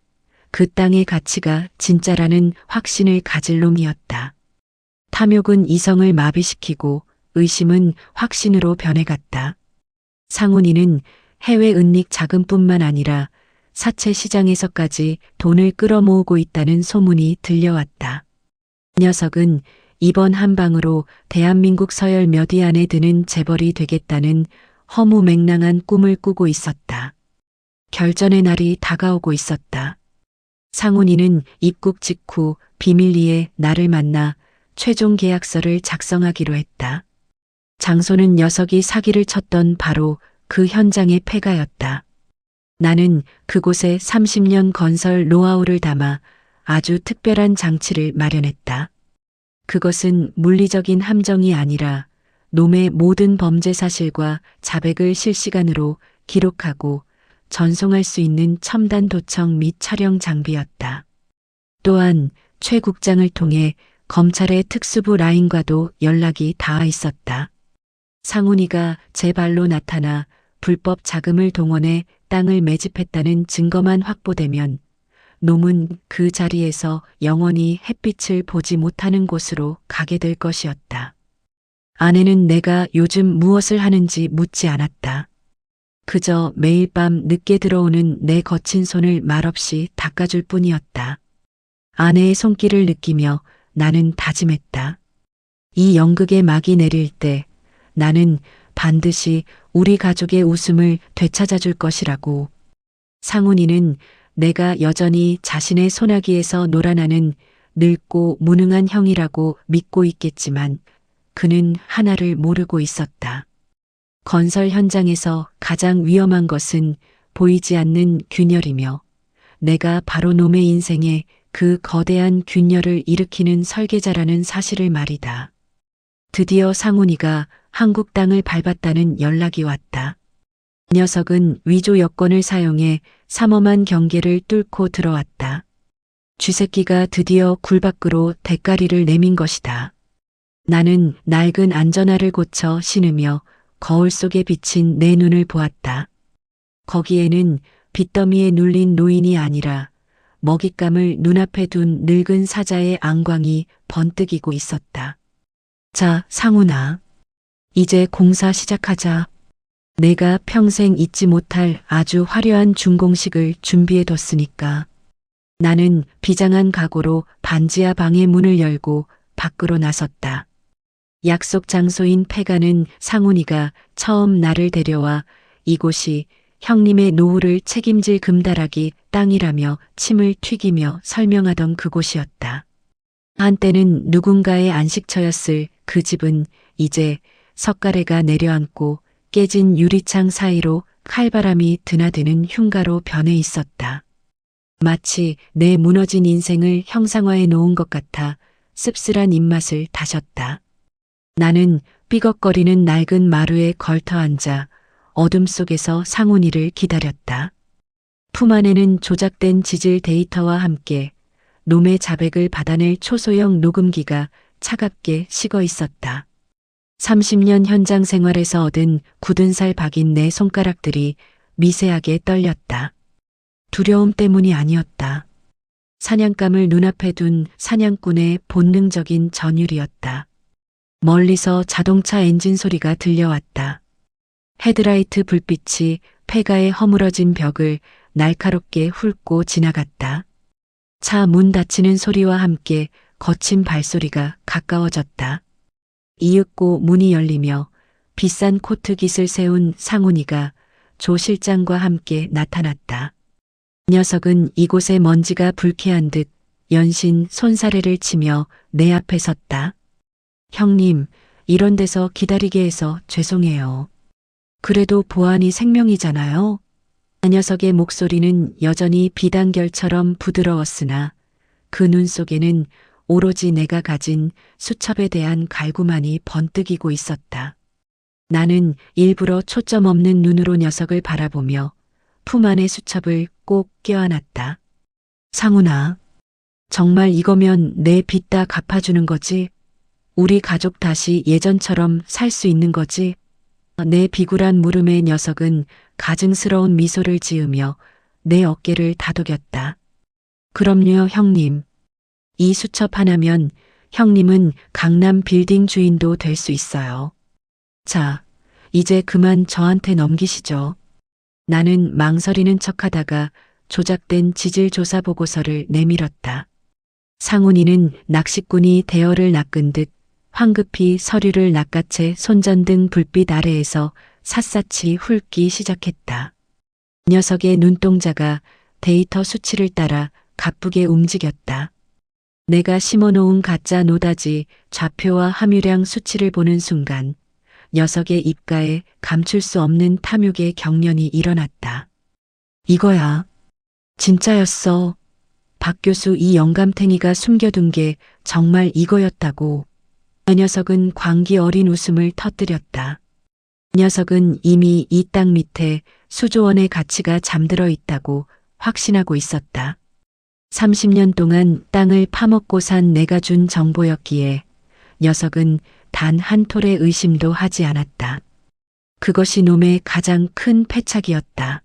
[SPEAKER 1] 그 땅의 가치가 진짜라는 확신을 가질 놈이었다. 탐욕은 이성을 마비시키고 의심은 확신으로 변해갔다. 상훈이는 해외 은닉 자금뿐만 아니라 사채 시장에서까지 돈을 끌어모으고 있다는 소문이 들려왔다. 이 녀석은 이번 한 방으로 대한민국 서열 몇 위 안에 드는 재벌이 되겠다는 허무맹랑한 꿈을 꾸고 있었다. 결전의 날이 다가오고 있었다. 상훈이는 입국 직후 비밀리에 나를 만나 최종 계약서를 작성하기로 했다. 장소는 녀석이 사기를 쳤던 바로 그 현장의 폐가였다. 나는 그곳에 30년 건설 노하우를 담아 아주 특별한 장치를 마련했다. 그것은 물리적인 함정이 아니라 놈의 모든 범죄 사실과 자백을 실시간으로 기록하고 전송할 수 있는 첨단 도청 및 촬영 장비였다. 또한 최 국장을 통해 검찰의 특수부 라인과도 연락이 닿아 있었다. 상훈이가 제 발로 나타나 불법 자금을 동원해 땅을 매집했다는 증거만 확보되면 놈은 그 자리에서 영원히 햇빛을 보지 못하는 곳으로 가게 될 것이었다. 아내는 내가 요즘 무엇을 하는지 묻지 않았다. 그저 매일 밤 늦게 들어오는 내 거친 손을 말없이 닦아줄 뿐이었다. 아내의 손길을 느끼며 나는 다짐했다. 이 연극의 막이 내릴 때 나는 반드시 우리 가족의 웃음을 되찾아줄 것이라고. 상훈이는 내가 여전히 자신의 소나기에서 놀아나는 늙고 무능한 형이라고 믿고 있겠지만 그는 하나를 모르고 있었다. 건설 현장에서 가장 위험한 것은 보이지 않는 균열이며 내가 바로 놈의 인생에 그 거대한 균열을 일으키는 설계자라는 사실을 말이다. 드디어 상훈이가 한국 땅을 밟았다는 연락이 왔다. 이 녀석은 위조 여권을 사용해 삼엄한 경계를 뚫고 들어왔다. 쥐새끼가 드디어 굴 밖으로 대가리를 내민 것이다. 나는 낡은 안전화를 고쳐 신으며 거울 속에 비친 내 눈을 보았다. 거기에는 빚더미에 눌린 노인이 아니라 먹잇감을 눈앞에 둔 늙은 사자의 안광이 번뜩이고 있었다. 자, 상훈아. 이제 공사 시작하자. 내가 평생 잊지 못할 아주 화려한 준공식을 준비해뒀으니까. 나는 비장한 각오로 반지하 방의 문을 열고 밖으로 나섰다. 약속 장소인 폐가는 상훈이가 처음 나를 데려와 이곳이 형님의 노후를 책임질 금다라기 땅이라며 침을 튀기며 설명하던 그곳이었다. 한때는 누군가의 안식처였을 그 집은 이제 석가래가 내려앉고 깨진 유리창 사이로 칼바람이 드나드는 흉가로 변해 있었다. 마치 내 무너진 인생을 형상화해 놓은 것 같아 씁쓸한 입맛을 다셨다. 나는 삐걱거리는 낡은 마루에 걸터 앉아 어둠 속에서 상훈이를 기다렸다. 품 안에는 조작된 지질 데이터와 함께 놈의 자백을 받아낼 초소형 녹음기가 차갑게 식어 있었다. 30년 현장 생활에서 얻은 굳은 살 박인 내 손가락들이 미세하게 떨렸다. 두려움 때문이 아니었다. 사냥감을 눈앞에 둔 사냥꾼의 본능적인 전율이었다. 멀리서 자동차 엔진 소리가 들려왔다. 헤드라이트 불빛이 폐가에 허물어진 벽을 날카롭게 훑고 지나갔다. 차 문 닫히는 소리와 함께 거친 발소리가 가까워졌다. 이윽고 문이 열리며 비싼 코트 깃을 세운 상훈이가 조 실장과 함께 나타났다. 녀석은 이곳에 먼지가 불쾌한 듯 연신 손사래를 치며 내 앞에 섰다. 형님, 이런 데서 기다리게 해서 죄송해요. 그래도 보안이 생명이잖아요. 그 녀석의 목소리는 여전히 비단결처럼 부드러웠으나 그 눈 속에는 오로지 내가 가진 수첩에 대한 갈구만이 번뜩이고 있었다. 나는 일부러 초점 없는 눈으로 녀석을 바라보며 품 안의 수첩을 꼭 껴안았다. 상훈아, 정말 이거면 내 빚 다 갚아주는 거지? 우리 가족 다시 예전처럼 살 수 있는 거지? 내 비굴한 물음에 녀석은 가증스러운 미소를 지으며 내 어깨를 다독였다. 그럼요, 형님. 이 수첩 하나면 형님은 강남 빌딩 주인도 될 수 있어요. 자, 이제 그만 저한테 넘기시죠. 나는 망설이는 척하다가 조작된 지질조사 보고서를 내밀었다. 상훈이는 낚시꾼이 대어를 낚은 듯 황급히 서류를 낚아채 손전등 불빛 아래에서 샅샅이 훑기 시작했다. 녀석의 눈동자가 데이터 수치를 따라 가쁘게 움직였다. 내가 심어놓은 가짜 노다지 좌표와 함유량 수치를 보는 순간 녀석의 입가에 감출 수 없는 탐욕의 경련이 일어났다. 이거야. 진짜였어. 박 교수 이 영감탱이가 숨겨둔 게 정말 이거였다고. 그 녀석은 광기 어린 웃음을 터뜨렸다. 녀석은 이미 이 땅 밑에 수조 원의 가치가 잠들어 있다고 확신하고 있었다. 30년 동안 땅을 파먹고 산 내가 준 정보였기에 녀석은 단 한 톨의 의심도 하지 않았다. 그것이 놈의 가장 큰 패착이었다.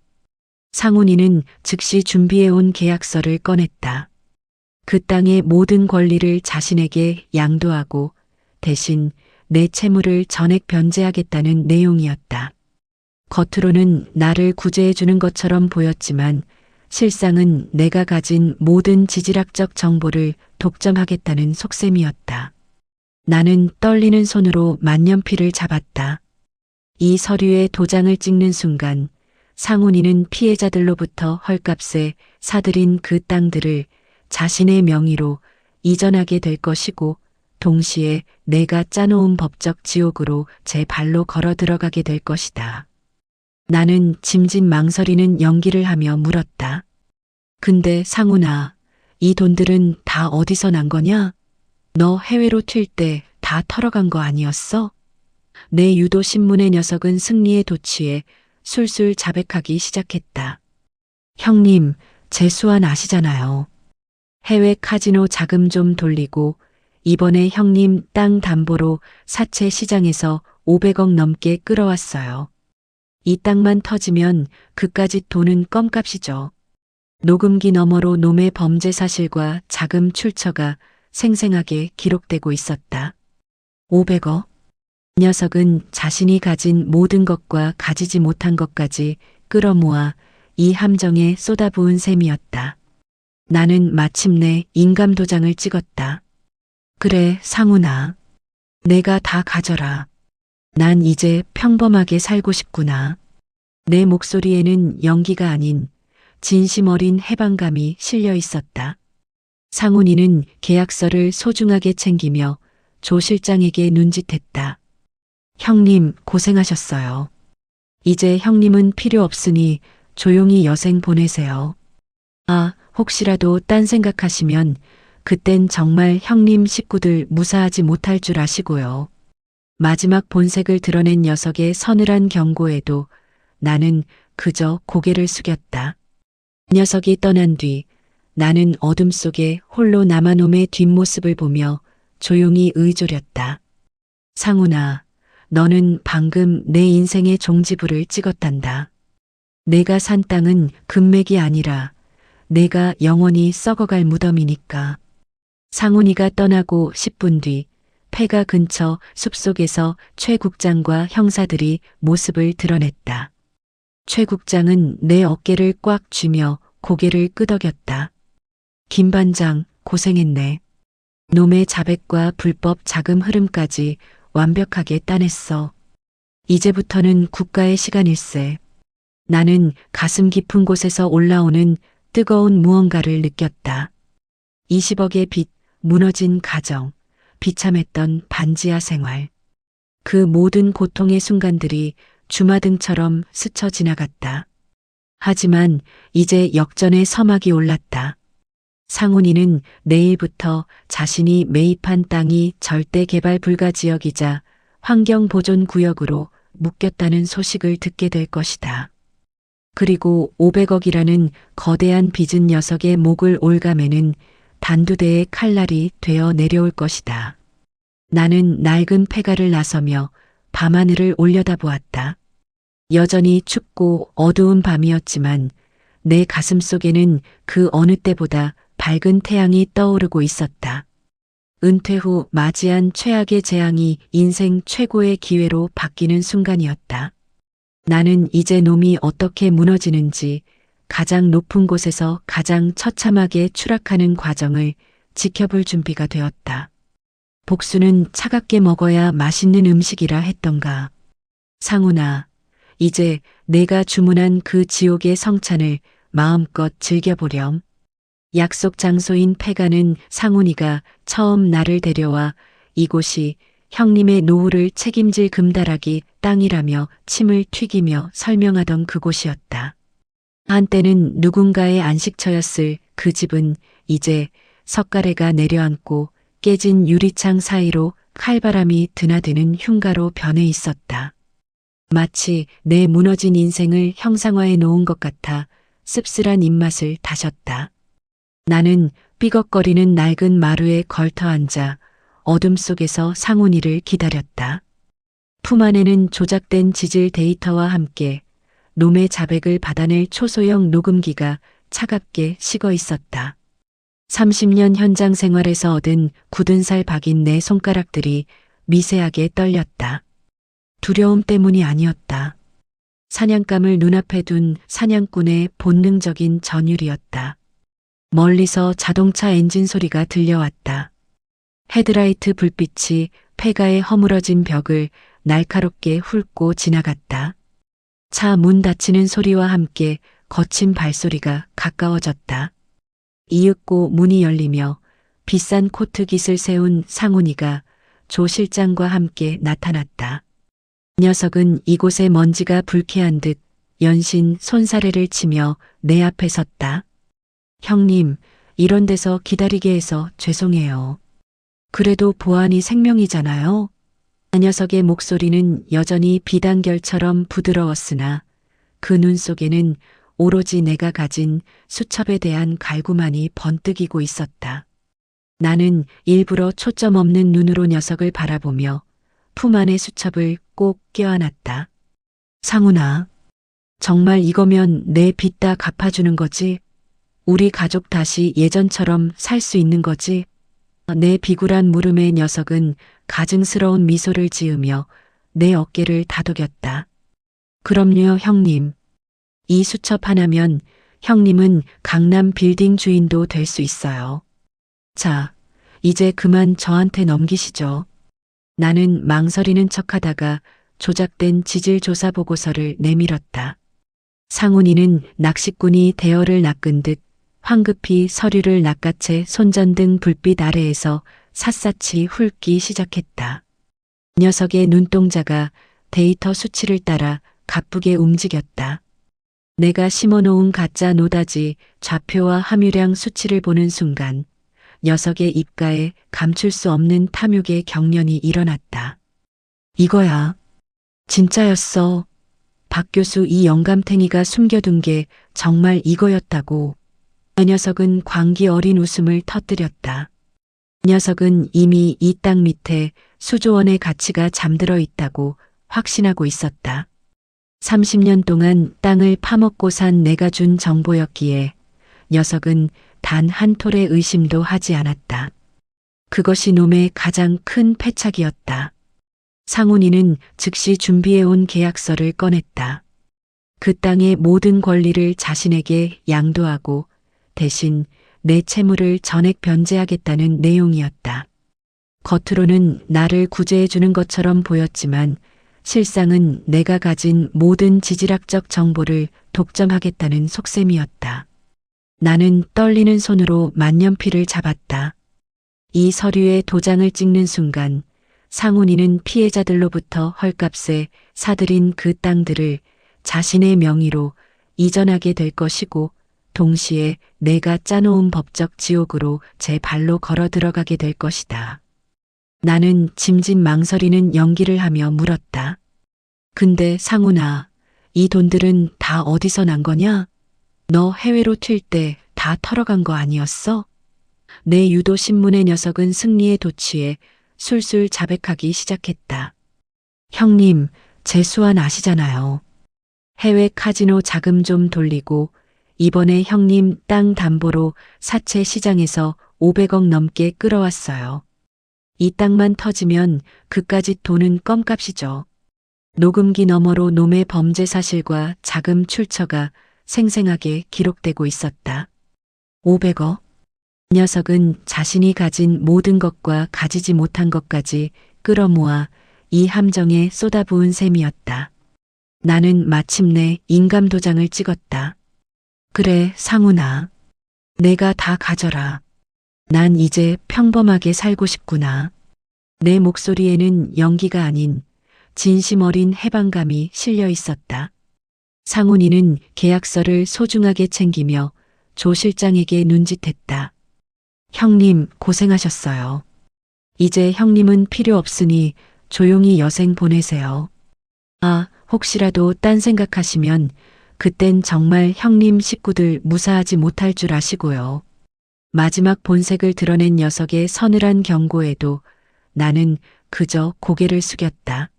[SPEAKER 1] 상훈이는 즉시 준비해온 계약서를 꺼냈다. 그 땅의 모든 권리를 자신에게 양도하고 대신 내 채무를 전액 변제하겠다는 내용이었다. 겉으로는 나를 구제해 주는 것처럼 보였지만 실상은 내가 가진 모든 지질학적 정보를 독점하겠다는 속셈이었다. 나는 떨리는 손으로 만년필을 잡았다. 이 서류에 도장을 찍는 순간 상훈이는 피해자들로부터 헐값에 사들인 그 땅들을 자신의 명의로 이전하게 될 것이고 동시에 내가 짜놓은 법적 지옥으로 제 발로 걸어 들어가게 될 것이다. 나는 짐짓 망설이는 연기를 하며 물었다. 근데 상훈아, 이 돈들은 다 어디서 난 거냐? 너 해외로 튈 때 다 털어간 거 아니었어? 내 유도 신문의 녀석은 승리에 도취해 술술 자백하기 시작했다. 형님, 제 수완 아시잖아요. 해외 카지노 자금 좀 돌리고 이번에 형님 땅 담보로 사채 시장에서 500억 넘게 끌어왔어요. 이 땅만 터지면 그까짓 돈은 껌값이죠. 녹음기 너머로 놈의 범죄 사실과 자금 출처가 생생하게 기록되고 있었다. 500억? 녀석은 자신이 가진 모든 것과 가지지 못한 것까지 끌어모아 이 함정에 쏟아부은 셈이었다. 나는 마침내 인감도장을 찍었다. 그래, 상훈아. 내가 다 가져라. 난 이제 평범하게 살고 싶구나. 내 목소리에는 연기가 아닌 진심 어린 해방감이 실려 있었다. 상훈이는 계약서를 소중하게 챙기며 조 실장에게 눈짓했다. 형님, 고생하셨어요. 이제 형님은 필요 없으니 조용히 여생 보내세요. 아, 혹시라도 딴 생각하시면 그땐 정말 형님 식구들 무사하지 못할 줄 아시고요. 마지막 본색을 드러낸 녀석의 서늘한 경고에도 나는 그저 고개를 숙였다. 녀석이 떠난 뒤 나는 어둠 속에 홀로 남아 놈의 뒷모습을 보며 조용히 의졸였다. 상훈아, 너는 방금 내 인생의 종지부를 찍었단다. 내가 산 땅은 금맥이 아니라 내가 영원히 썩어갈 무덤이니까. 상훈이가 떠나고 10분 뒤 폐가 근처 숲속에서 최 국장과 형사들이 모습을 드러냈다. 최 국장은 내 어깨를 꽉 쥐며 고개를 끄덕였다. 김 반장, 고생했네. 놈의 자백과 불법 자금 흐름까지 완벽하게 따냈어. 이제부터는 국가의 시간일세. 나는 가슴 깊은 곳에서 올라오는 뜨거운 무언가를 느꼈다. 20억의 빚, 무너진 가정, 비참했던 반지하 생활. 그 모든 고통의 순간들이 주마등처럼 스쳐 지나갔다. 하지만 이제 역전의 서막이 올랐다. 상훈이는 내일부터 자신이 매입한 땅이 절대 개발 불가 지역이자 환경보존구역으로 묶였다는 소식을 듣게 될 것이다. 그리고 500억이라는 거대한 빚은 녀석의 목을 올가매는 단두대의 칼날이 되어 내려올 것이다. 나는 낡은 폐가를 나서며 밤하늘을 올려다보았다. 여전히 춥고 어두운 밤이었지만 내 가슴 속에는 그 어느 때보다 밝은 태양이 떠오르고 있었다. 은퇴 후 맞이한 최악의 재앙이 인생 최고의 기회로 바뀌는 순간이었다. 나는 이제 놈이 어떻게 무너지는지, 가장 높은 곳에서 가장 처참하게 추락하는 과정을 지켜볼 준비가 되었다. 복수는 차갑게 먹어야 맛있는 음식이라 했던가. 상훈아, 이제 내가 주문한 그 지옥의 성찬을 마음껏 즐겨보렴. 약속 장소인 폐가는 상훈이가 처음 나를 데려와 이곳이 형님의 노후를 책임질 금다라기 땅이라며 침을 튀기며 설명하던 그곳이었다. 한때는 누군가의 안식처였을 그 집은 이제 석가래가 내려앉고 깨진 유리창 사이로 칼바람이 드나드는 흉가로 변해 있었다. 마치 내 무너진 인생을 형상화해 놓은 것 같아 씁쓸한 입맛을 다셨다. 나는 삐걱거리는 낡은 마루에 걸터 앉아 어둠 속에서 상훈이를 기다렸다. 품 안에는 조작된 지질 데이터와 함께 놈의 자백을 받아낼 초소형 녹음기가 차갑게 식어 있었다. 30년 현장 생활에서 얻은 굳은 살 박인 내 손가락들이 미세하게 떨렸다. 두려움 때문이 아니었다. 사냥감을 눈앞에 둔 사냥꾼의 본능적인 전율이었다. 멀리서 자동차 엔진 소리가 들려왔다. 헤드라이트 불빛이 폐가의 허물어진 벽을 날카롭게 훑고 지나갔다. 차 문 닫히는 소리와 함께 거친 발소리가 가까워졌다. 이윽고 문이 열리며 비싼 코트 깃을 세운 상훈이가 조 실장과 함께 나타났다. 녀석은 이곳의 먼지가 불쾌한 듯 연신 손사래를 치며 내 앞에 섰다. 형님, 이런 데서 기다리게 해서 죄송해요. 그래도 보안이 생명이잖아요. 그 녀석의 목소리는 여전히 비단결처럼 부드러웠으나 그 눈 속에는 오로지 내가 가진 수첩에 대한 갈구만이 번뜩이고 있었다. 나는 일부러 초점 없는 눈으로 녀석을 바라보며 품 안의 수첩을 꼭 껴안았다. 상훈아, 정말 이거면 내 빚 다 갚아주는 거지? 우리 가족 다시 예전처럼 살 수 있는 거지? 내 비굴한 물음에 녀석은 가증스러운 미소를 지으며 내 어깨를 다독였다. 그럼요, 형님. 이 수첩 하나면 형님은 강남 빌딩 주인도 될 수 있어요. 자, 이제 그만 저한테 넘기시죠. 나는 망설이는 척하다가 조작된 지질 조사 보고서를 내밀었다. 상훈이는 낚시꾼이 대어를 낚은 듯 황급히 서류를 낚아채 손전등 불빛 아래에서 샅샅이 훑기 시작했다. 녀석의 눈동자가 데이터 수치를 따라 가쁘게 움직였다. 내가 심어놓은 가짜 노다지 좌표와 함유량 수치를 보는 순간 녀석의 입가에 감출 수 없는 탐욕의 경련이 일어났다. 이거야. 진짜였어. 박 교수 이 영감탱이가 숨겨둔 게 정말 이거였다고. 그 녀석은 광기 어린 웃음을 터뜨렸다. 녀석은 이미 이 땅 밑에 수조 원의 가치가 잠들어 있다고 확신하고 있었다. 30년 동안 땅을 파먹고 산 내가 준 정보였기에 녀석은 단 한 톨의 의심도 하지 않았다. 그것이 놈의 가장 큰 패착이었다. 상훈이는 즉시 준비해온 계약서를 꺼냈다. 그 땅의 모든 권리를 자신에게 양도하고 대신 내 채무를 전액 변제하겠다는 내용이었다. 겉으로는 나를 구제해주는 것처럼 보였지만 실상은 내가 가진 모든 지질학적 정보를 독점하겠다는 속셈이었다. 나는 떨리는 손으로 만년필을 잡았다. 이 서류에 도장을 찍는 순간 상훈이는 피해자들로부터 헐값에 사들인 그 땅들을 자신의 명의로 이전하게 될 것이고 동시에 내가 짜놓은 법적 지옥으로 제 발로 걸어 들어가게 될 것이다. 나는 짐짓 망설이는 연기를 하며 물었다. 근데 상훈아, 이 돈들은 다 어디서 난 거냐? 너 해외로 튈 때 다 털어간 거 아니었어? 내 유도 신문의 녀석은 승리에 도취해 술술 자백하기 시작했다. 형님, 제 수완 아시잖아요. 해외 카지노 자금 좀 돌리고 이번에 형님 땅 담보로 사채 시장에서 500억 넘게 끌어왔어요. 이 땅만 터지면 그까짓 돈은 껌값이죠. 녹음기 너머로 놈의 범죄 사실과 자금 출처가 생생하게 기록되고 있었다. 500억? 녀석은 자신이 가진 모든 것과 가지지 못한 것까지 끌어모아 이 함정에 쏟아부은 셈이었다. 나는 마침내 인감도장을 찍었다. 그래, 상훈아. 내가 다 가져라. 난 이제 평범하게 살고 싶구나. 내 목소리에는 연기가 아닌 진심 어린 해방감이 실려 있었다. 상훈이는 계약서를 소중하게 챙기며 조 실장에게 눈짓했다. 형님, 고생하셨어요. 이제 형님은 필요 없으니 조용히 여생 보내세요. 아, 혹시라도 딴 생각하시면 그땐 정말 형님 식구들 무사하지 못할 줄 아시고요. 마지막 본색을 드러낸 녀석의 서늘한 경고에도 나는 그저 고개를 숙였다.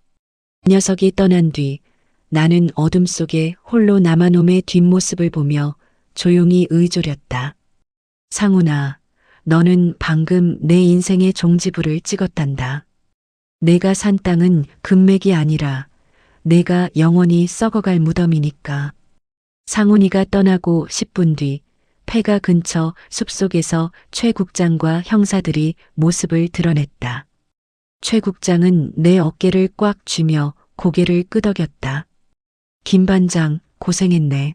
[SPEAKER 1] 녀석이 떠난 뒤 나는 어둠 속에 홀로 남아 놈의 뒷모습을 보며 조용히 의졸였다. 상훈아, 너는 방금 내 인생의 종지부를 찍었단다. 내가 산 땅은 금맥이 아니라 내가 영원히 썩어갈 무덤이니까. 상훈이가 떠나고 10분 뒤 폐가 근처 숲속에서 최 국장과 형사들이 모습을 드러냈다. 최 국장은 내 어깨를 꽉 쥐며 고개를 끄덕였다. 김 반장, 고생했네.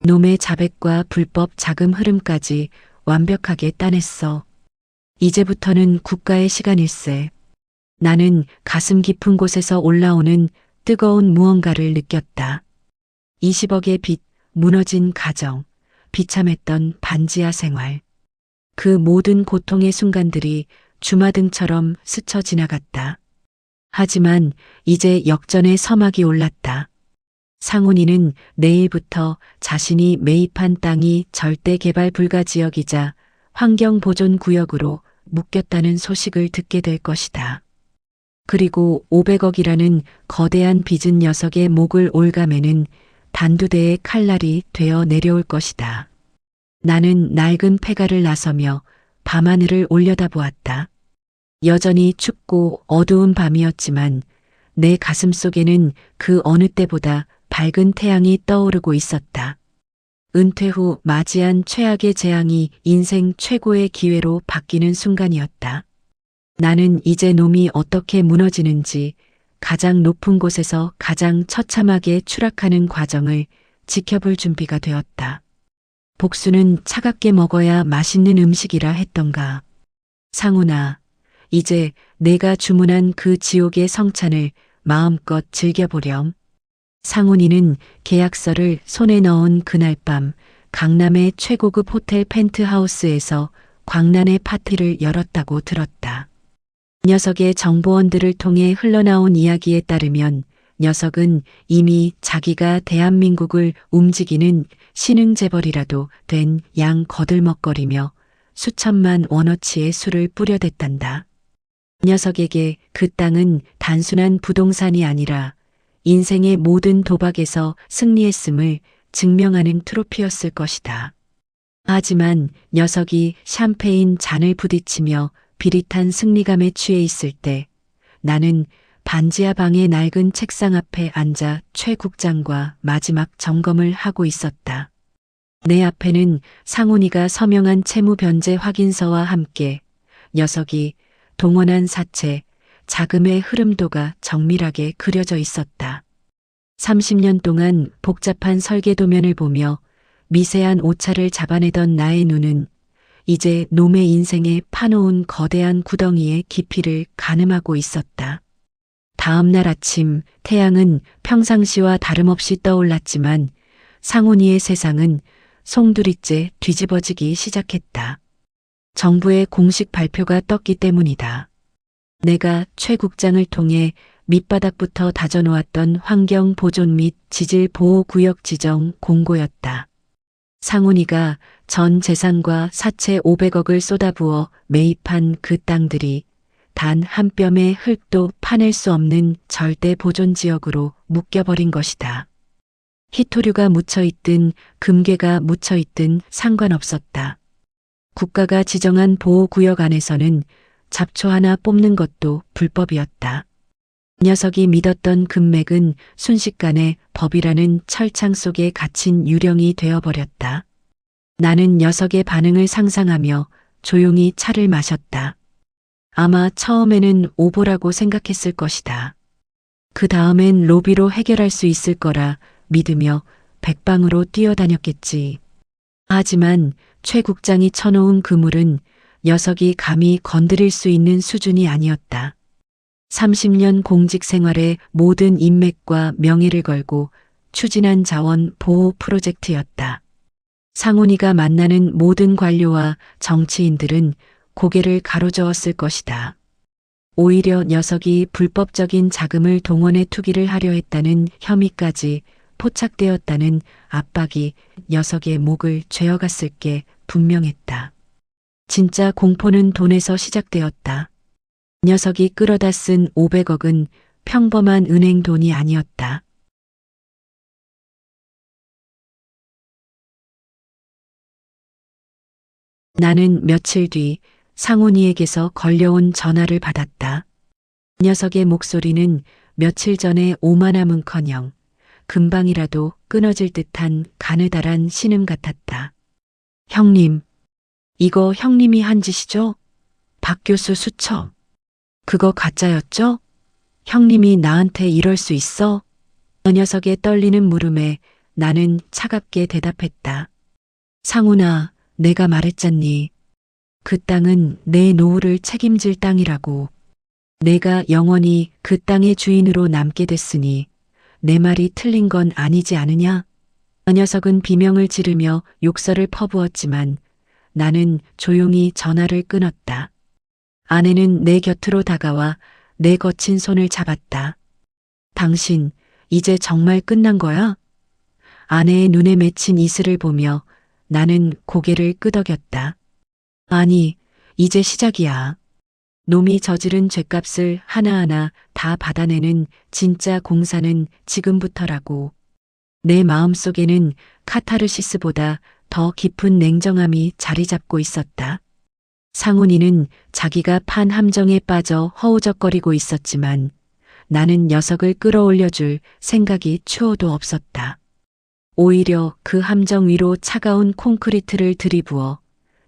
[SPEAKER 1] 놈의 자백과 불법 자금 흐름까지 완벽하게 따냈어. 이제부터는 국가의 시간일세. 나는 가슴 깊은 곳에서 올라오는 뜨거운 무언가를 느꼈다. 20억의 빚, 무너진 가정, 비참했던 반지하 생활. 그 모든 고통의 순간들이 주마등처럼 스쳐 지나갔다. 하지만 이제 역전의 서막이 올랐다. 상훈이는 내일부터 자신이 매입한 땅이 절대 개발 불가 지역이자 환경보존구역으로 묶였다는 소식을 듣게 될 것이다. 그리고 500억이라는 거대한 빚은 녀석의 목을 올가매는 단두대의 칼날이 되어 내려올 것이다. 나는 낡은 폐가를 나서며 밤하늘을 올려다보았다. 여전히 춥고 어두운 밤이었지만 내 가슴 속에는 그 어느 때보다 밝은 태양이 떠오르고 있었다. 은퇴 후 맞이한 최악의 재앙이 인생 최고의 기회로 바뀌는 순간이었다. 나는 이제 놈이 어떻게 무너지는지 가장 높은 곳에서 가장 처참하게 추락하는 과정을 지켜볼 준비가 되었다. 복수는 차갑게 먹어야 맛있는 음식이라 했던가. 상훈아, 이제 내가 주문한 그 지옥의 성찬을 마음껏 즐겨보렴. 상훈이는 계약서를 손에 넣은 그날 밤 강남의 최고급 호텔 펜트하우스에서 광란의 파티를 열었다고 들었다. 녀석의 정보원들을 통해 흘러나온 이야기에 따르면 녀석은 이미 자기가 대한민국을 움직이는 신흥재벌이라도 된 양 거들먹거리며 수천만 원어치의 술을 뿌려댔단다. 녀석에게 그 땅은 단순한 부동산이 아니라 인생의 모든 도박에서 승리했음을 증명하는 트로피였을 것이다. 하지만 녀석이 샴페인 잔을 부딪히며 비릿한 승리감에 취해 있을 때 나는 반지하 방의 낡은 책상 앞에 앉아 최 국장과 마지막 점검을 하고 있었다. 내 앞에는 상훈이가 서명한 채무 변제 확인서와 함께 녀석이 동원한 사채, 자금의 흐름도가 정밀하게 그려져 있었다. 30년 동안 복잡한 설계도면을 보며 미세한 오차를 잡아내던 나의 눈은 이제 놈의 인생에 파놓은 거대한 구덩이의 깊이를 가늠하고 있었다. 다음 날 아침 태양은 평상시와 다름없이 떠올랐지만 상훈이의 세상은 송두리째 뒤집어지기 시작했다. 정부의 공식 발표가 떴기 때문이다. 내가 최 국장을 통해 밑바닥부터 다져놓았던 환경 보존 및 지질 보호 구역 지정 공고였다. 상훈이가 전 재산과 사채 500억을 쏟아부어 매입한 그 땅들이 단 한 뼘의 흙도 파낼 수 없는 절대 보존 지역으로 묶여버린 것이다. 희토류가 묻혀있든 금괴가 묻혀있든 상관없었다. 국가가 지정한 보호구역 안에서는 잡초 하나 뽑는 것도 불법이었다. 녀석이 믿었던 금맥은 순식간에 법이라는 철창 속에 갇힌 유령이 되어버렸다. 나는 녀석의 반응을 상상하며 조용히 차를 마셨다. 아마 처음에는 오보라고 생각했을 것이다. 그 다음엔 로비로 해결할 수 있을 거라 믿으며 백방으로 뛰어다녔겠지. 하지만 최 국장이 쳐놓은 그물은 녀석이 감히 건드릴 수 있는 수준이 아니었다. 30년 공직 생활의 모든 인맥과 명예를 걸고 추진한 자원 보호 프로젝트였다. 상훈이가 만나는 모든 관료와 정치인들은 고개를 가로저었을 것이다. 오히려 녀석이 불법적인 자금을 동원해 투기를 하려 했다는 혐의까지 포착되었다는 압박이 녀석의 목을 죄어갔을 게 분명했다. 진짜 공포는 돈에서 시작되었다. 녀석이 끌어다 쓴 500억은 평범한 은행 돈이 아니었다. 나는 며칠 뒤 상훈이에게서 걸려온 전화를 받았다. 녀석의 목소리는 며칠 전에 오만함은커녕 금방이라도 끊어질 듯한 가느다란 신음 같았다. 형님, 이거 형님이 한 짓이죠? 박 교수 수첩. 그거 가짜였죠? 형님이 나한테 이럴 수 있어? 저 녀석의 떨리는 물음에 나는 차갑게 대답했다. 상훈아, 내가 말했잖니. 그 땅은 내 노후를 책임질 땅이라고. 내가 영원히 그 땅의 주인으로 남게 됐으니 내 말이 틀린 건 아니지 않으냐? 저 녀석은 비명을 지르며 욕설을 퍼부었지만 나는 조용히 전화를 끊었다. 아내는 내 곁으로 다가와 내 거친 손을 잡았다. 당신, 이제 정말 끝난 거야? 아내의 눈에 맺힌 이슬을 보며 나는 고개를 끄덕였다. 아니, 이제 시작이야. 놈이 저지른 죗값을 하나하나 다 받아내는 진짜 공사는 지금부터라고. 내 마음속에는 카타르시스보다 더 깊은 냉정함이 자리 잡고 있었다. 상훈이는 자기가 판 함정에 빠져 허우적거리고 있었지만 나는 녀석을 끌어올려줄 생각이 추호도 없었다. 오히려 그 함정 위로 차가운 콘크리트를 들이부어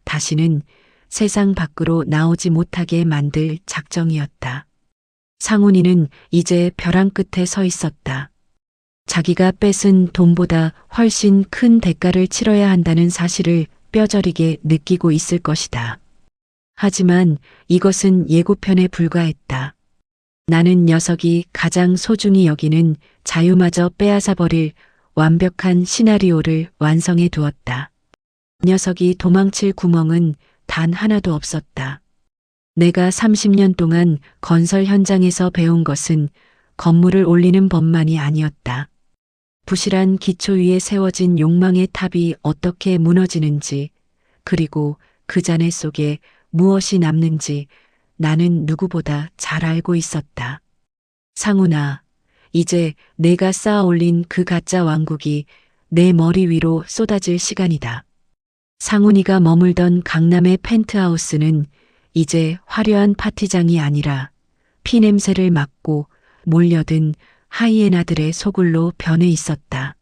[SPEAKER 1] 다시는 세상 밖으로 나오지 못하게 만들 작정이었다. 상훈이는 이제 벼랑 끝에 서 있었다. 자기가 뺏은 돈보다 훨씬 큰 대가를 치러야 한다는 사실을 뼈저리게 느끼고 있을 것이다. 하지만 이것은 예고편에 불과했다. 나는 녀석이 가장 소중히 여기는 자유마저 빼앗아버릴 완벽한 시나리오를 완성해 두었다. 녀석이 도망칠 구멍은 단 하나도 없었다. 내가 30년 동안 건설 현장에서 배운 것은 건물을 올리는 법만이 아니었다. 부실한 기초 위에 세워진 욕망의 탑이 어떻게 무너지는지, 그리고 그 잔해 속에 무엇이 남는지 나는 누구보다 잘 알고 있었다. 상훈아, 이제 내가 쌓아 올린 그 가짜 왕국이 내 머리 위로 쏟아질 시간이다. 상훈이가 머물던 강남의 펜트하우스는 이제 화려한 파티장이 아니라 피냄새를 맡고 몰려든 하이에나들의 소굴로 변해 있었다.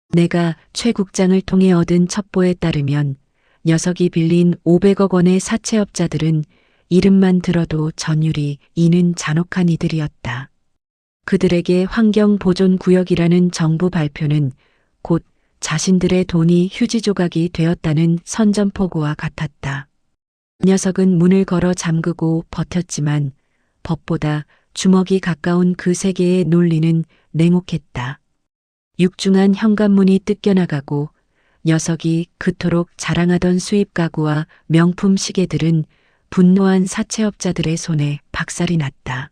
[SPEAKER 1] 내가 최 국장을 통해 얻은 첩보에 따르면 녀석이 빌린 500억 원의 사채업자들은 이름만 들어도 전율이 이는 잔혹한 이들이었다. 그들에게 환경보존구역이라는 정부 발표는 곧 자신들의 돈이 휴지 조각이 되었다는 선전포고와 같았다. 녀석은 문을 걸어 잠그고 버텼지만 법보다 주먹이 가까운 그 세계의 논리는 냉혹했다. 육중한 현관문이 뜯겨나가고 녀석이 그토록 자랑하던 수입 가구와 명품 시계들은 분노한 사채업자들의 손에 박살이 났다.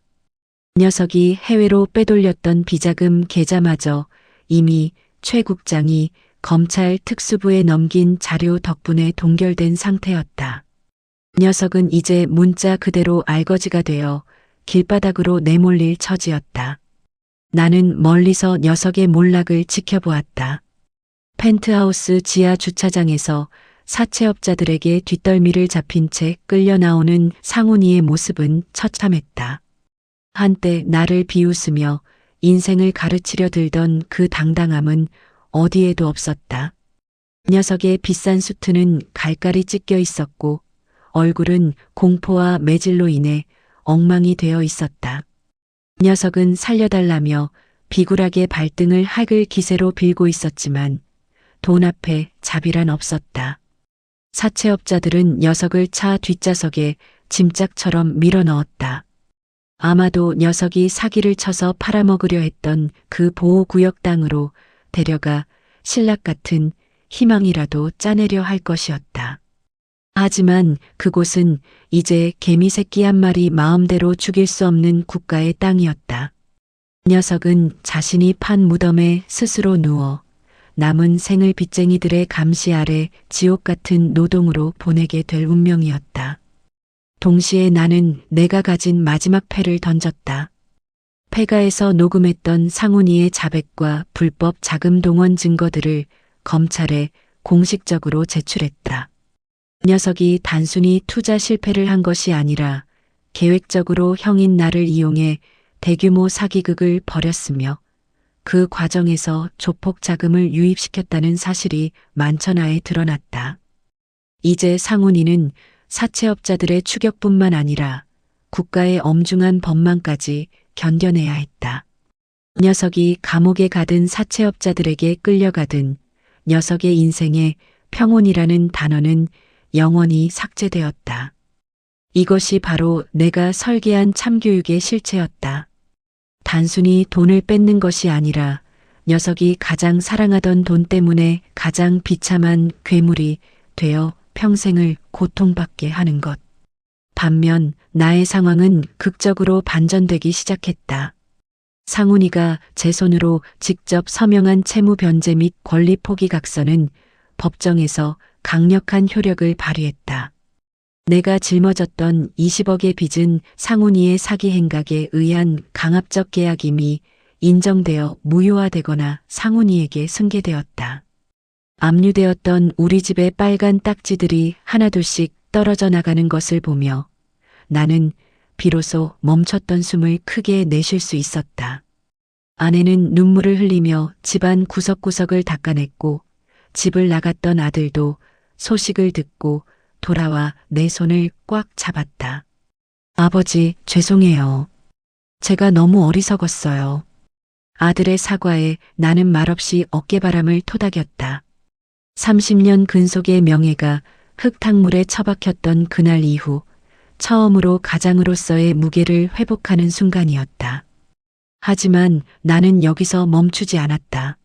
[SPEAKER 1] 녀석이 해외로 빼돌렸던 비자금 계좌마저 이미 최 국장이 검찰 특수부에 넘긴 자료 덕분에 동결된 상태였다. 녀석은 이제 문자 그대로 알거지가 되어 길바닥으로 내몰릴 처지였다. 나는 멀리서 녀석의 몰락을 지켜보았다. 펜트하우스 지하 주차장에서 사채업자들에게 뒷덜미를 잡힌 채 끌려 나오는 상훈이의 모습은 처참했다. 한때 나를 비웃으며 인생을 가르치려 들던 그 당당함은 어디에도 없었다. 녀석의 비싼 수트는 갈갈이 찢겨 있었고 얼굴은 공포와 매질로 인해 엉망이 되어 있었다. 녀석은 살려달라며 비굴하게 발등을 학을 기세로 빌고 있었지만 돈 앞에 자비란 없었다. 사채업자들은 녀석을 차 뒷좌석에 짐짝처럼 밀어넣었다. 아마도 녀석이 사기를 쳐서 팔아먹으려 했던 그 보호구역 땅으로 데려가 신락 같은 희망이라도 짜내려 할 것이었다. 하지만 그곳은 이제 개미 새끼 한 마리 마음대로 죽일 수 없는 국가의 땅이었다. 녀석은 자신이 판 무덤에 스스로 누워 남은 생을 빚쟁이들의 감시 아래 지옥 같은 노동으로 보내게 될 운명이었다. 동시에 나는 내가 가진 마지막 패를 던졌다. 폐가에서 녹음했던 상훈이의 자백과 불법 자금 동원 증거들을 검찰에 공식적으로 제출했다. 녀석이 단순히 투자 실패를 한 것이 아니라 계획적으로 형인 나를 이용해 대규모 사기극을 벌였으며 그 과정에서 조폭 자금을 유입시켰다는 사실이 만천하에 드러났다. 이제 상훈이는 사채업자들의 추격뿐만 아니라 국가의 엄중한 법망까지 견뎌내야 했다. 녀석이 감옥에 가든 사채업자들에게 끌려가든 녀석의 인생에 평온이라는 단어는 영원히 삭제되었다. 이것이 바로 내가 설계한 참교육의 실체였다. 단순히 돈을 뺏는 것이 아니라 녀석이 가장 사랑하던 돈 때문에 가장 비참한 괴물이 되어 평생을 고통받게 하는 것. 반면 나의 상황은 극적으로 반전되기 시작했다. 상훈이가 제 손으로 직접 서명한 채무 변제 및 권리 포기 각서는 법정에서 강력한 효력을 발휘했다. 내가 짊어졌던 20억의 빚은 상훈이의 사기 행각에 의한 강압적 계약임이 인정되어 무효화되거나 상훈이에게 승계되었다. 압류되었던 우리 집의 빨간 딱지들이 하나둘씩 떨어져 나가는 것을 보며 나는 비로소 멈췄던 숨을 크게 내쉴 수 있었다. 아내는 눈물을 흘리며 집안 구석구석을 닦아냈고 집을 나갔던 아들도 소식을 듣고 돌아와 내 손을 꽉 잡았다. 아버지, 죄송해요. 제가 너무 어리석었어요. 아들의 사과에 나는 말없이 어깨바람을 토닥였다. 30년 근속의 명예가 흙탕물에 처박혔던 그날 이후 처음으로 가장으로서의 무게를 회복하는 순간이었다. 하지만 나는 여기서 멈추지 않았다.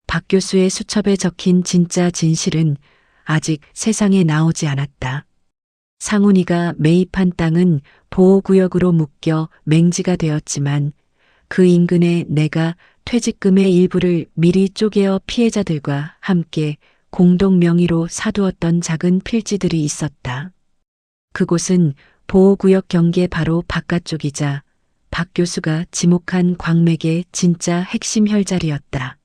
[SPEAKER 1] 박 교수의 수첩에 적힌 진짜 진실은 아직 세상에 나오지 않았다. 상훈이가 매입한 땅은 보호구역으로 묶여 맹지가 되었지만 그 인근에 내가 퇴직금의 일부를 미리 쪼개어 피해자들과 함께 공동 명의로 사두었던 작은 필지들이 있었다. 그곳은 보호구역 경계 바로 바깥쪽이자 박 교수가 지목한 광맥의 진짜 핵심 혈자리였다.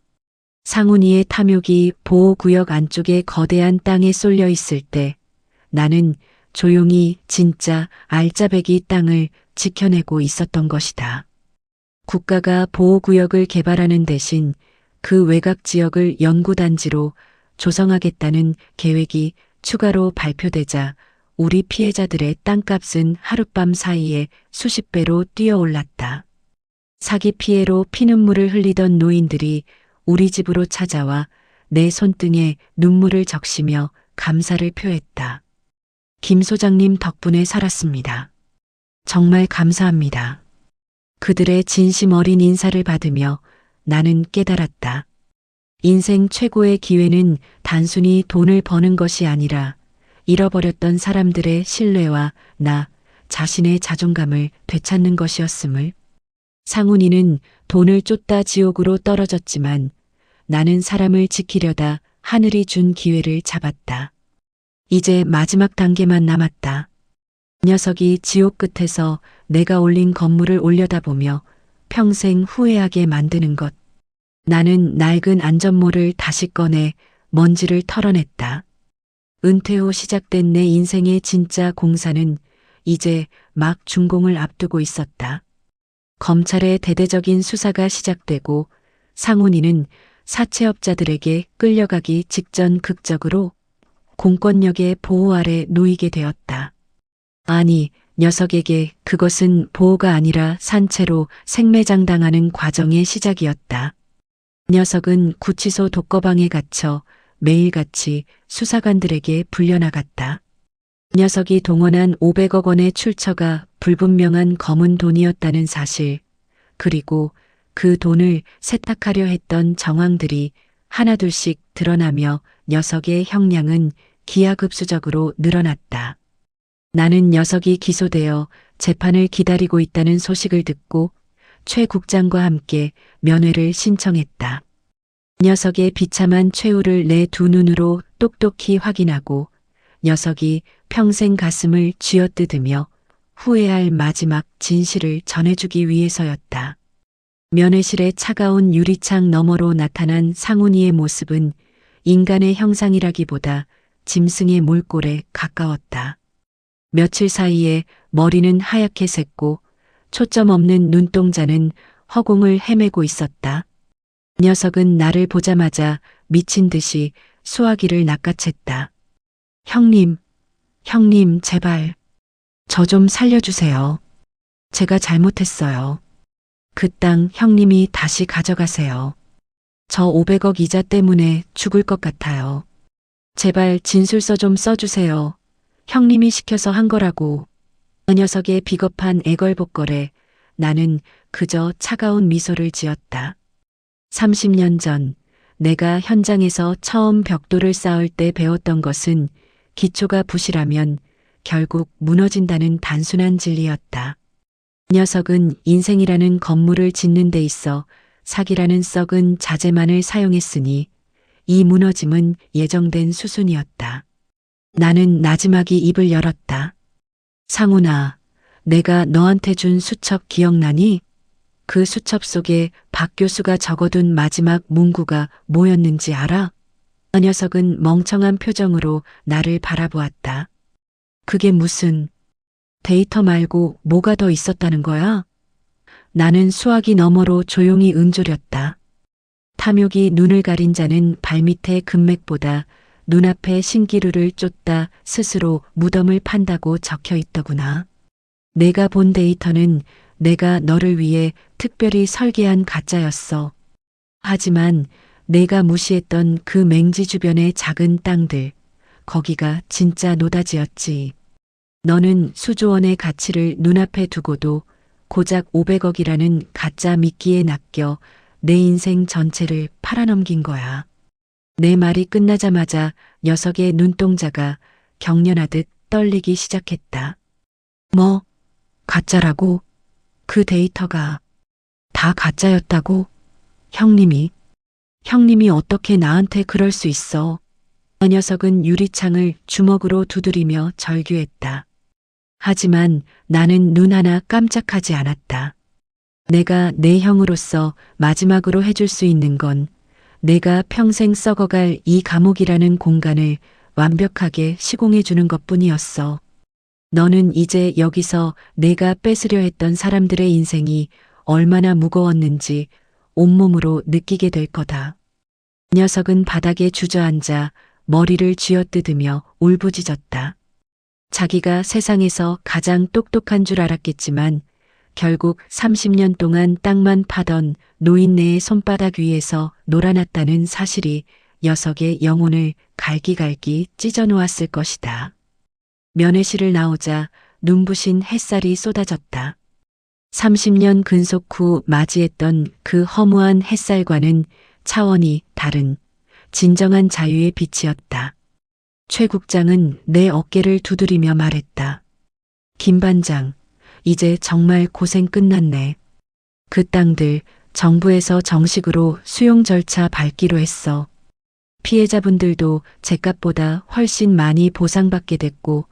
[SPEAKER 1] 상훈이의 탐욕이 보호구역 안쪽에 거대한 땅에 쏠려 있을 때 나는 조용히 진짜 알짜배기 땅을 지켜내고 있었던 것이다. 국가가 보호구역을 개발하는 대신 그 외곽 지역을 연구단지로 조성하겠다는 계획이 추가로 발표되자 우리 피해자들의 땅값은 하룻밤 사이에 수십 배로 뛰어올랐다. 사기 피해로 피눈물을 흘리던 노인들이 우리 집으로 찾아와 내 손등에 눈물을 적시며 감사를 표했다. 김 소장님 덕분에 살았습니다. 정말 감사합니다. 그들의 진심 어린 인사를 받으며 나는 깨달았다. 인생 최고의 기회는 단순히 돈을 버는 것이 아니라 잃어버렸던 사람들의 신뢰와 나 자신의 자존감을 되찾는 것이었음을. 상훈이는 돈을 쫓다 지옥으로 떨어졌지만 나는 사람을 지키려다 하늘이 준 기회를 잡았다. 이제 마지막 단계만 남았다. 녀석이 지옥 끝에서 내가 올린 건물을 올려다보며 평생 후회하게 만드는 것. 나는 낡은 안전모를 다시 꺼내 먼지를 털어냈다. 은퇴 후 시작된 내 인생의 진짜 공사는 이제 막 준공을 앞두고 있었다. 검찰의 대대적인 수사가 시작되고 상훈이는 사채업자들에게 끌려가기 직전 극적으로 공권력의 보호 아래 놓이게 되었다. 아니, 녀석에게 그것은 보호가 아니라 산채로 생매장당하는 과정의 시작이었다. 녀석은 구치소 독거방에 갇혀 매일같이 수사관들에게 불려나갔다. 녀석이 동원한 500억 원의 출처가 불분명한 검은 돈이었다는 사실, 그리고 그 돈을 세탁하려 했던 정황들이 하나둘씩 드러나며 녀석의 형량은 기하급수적으로 늘어났다. 나는 녀석이 기소되어 재판을 기다리고 있다는 소식을 듣고 최 국장과 함께 면회를 신청했다. 녀석의 비참한 최후를 내 두 눈으로 똑똑히 확인하고 녀석이 평생 가슴을 쥐어뜯으며 후회할 마지막 진실을 전해주기 위해서였다. 면회실의 차가운 유리창 너머로 나타난 상훈이의 모습은 인간의 형상이라기보다 짐승의 몰골에 가까웠다. 며칠 사이에 머리는 하얗게 샜고 초점 없는 눈동자는 허공을 헤매고 있었다. 녀석은 나를 보자마자 미친 듯이 수화기를 낚아챘다. 형님, 제발. 저 좀 살려주세요. 제가 잘못했어요. 그 땅 형님이 다시 가져가세요. 저 500억 이자 때문에 죽을 것 같아요. 제발 진술서 좀 써주세요. 형님이 시켜서 한 거라고. 그 녀석의 비겁한 애걸복걸에 나는 그저 차가운 미소를 지었다. 30년 전 내가 현장에서 처음 벽돌을 쌓을 때 배웠던 것은 기초가 부실하면 결국 무너진다는 단순한 진리였다. 녀석은 인생이라는 건물을 짓는 데 있어 사기라는 썩은 자재만을 사용했으니 이 무너짐은 예정된 수순이었다. 나는 나지막이 입을 열었다. 상훈아, 내가 너한테 준 수첩 기억나니? 그 수첩 속에 박 교수가 적어둔 마지막 문구가 뭐였는지 알아? 그 녀석은 멍청한 표정으로 나를 바라보았다. 그게 무슨 데이터 말고 뭐가 더 있었다는 거야? 나는 수화기 너머로 조용히 응조렸다. 탐욕이 눈을 가린 자는 발밑의 금맥보다 눈앞의 신기루를 쫓다 스스로 무덤을 판다고 적혀 있더구나. 내가 본 데이터는 내가 너를 위해 특별히 설계한 가짜였어. 하지만 내가 무시했던 그 맹지 주변의 작은 땅들, 거기가 진짜 노다지였지. 너는 수조원의 가치를 눈앞에 두고도 고작 500억이라는 가짜 미끼에 낚여 내 인생 전체를 팔아넘긴 거야. 내 말이 끝나자마자 녀석의 눈동자가 경련하듯 떨리기 시작했다. 뭐? 가짜라고? 그 데이터가 다 가짜였다고? 형님이 어떻게 나한테 그럴 수 있어? 그 녀석은 유리창을 주먹으로 두드리며 절규했다. 하지만 나는 눈 하나 깜짝하지 않았다. 내가 내 형으로서 마지막으로 해줄 수 있는 건 내가 평생 썩어갈 이 감옥이라는 공간을 완벽하게 시공해 주는 것뿐이었어. 너는 이제 여기서 내가 뺏으려 했던 사람들의 인생이 얼마나 무거웠는지 온몸으로 느끼게 될 거다. 녀석은 바닥에 주저앉아 머리를 쥐어뜯으며 울부짖었다. 자기가 세상에서 가장 똑똑한 줄 알았겠지만 결국 30년 동안 땅만 파던 노인네의 손바닥 위에서 놀아났다는 사실이 녀석의 영혼을 갈기갈기 찢어놓았을 것이다. 면회실을 나오자 눈부신 햇살이 쏟아졌다. 30년 근속 후 맞이했던 그 허무한 햇살과는 차원이 다른 진정한 자유의 빛이었다. 최 국장은 내 어깨를 두드리며 말했다. 김 반장, 이제 정말 고생 끝났네. 그 땅들 정부에서 정식으로 수용 절차 밟기로 했어. 피해자분들도 죗값보다 훨씬 많이 보상받게 됐고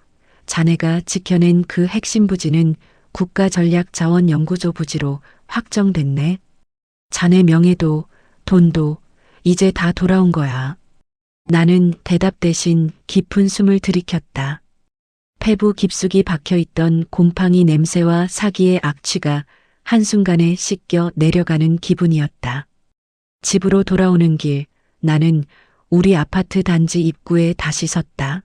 [SPEAKER 1] 자네가 지켜낸 그 핵심 부지는 국가전략자원연구소 부지로 확정됐네. 자네 명예도 돈도 이제 다 돌아온 거야. 나는 대답 대신 깊은 숨을 들이켰다. 폐부 깊숙이 박혀있던 곰팡이 냄새와 사기의 악취가 한순간에 씻겨 내려가는 기분이었다. 집으로 돌아오는 길, 나는 우리 아파트 단지 입구에 다시 섰다.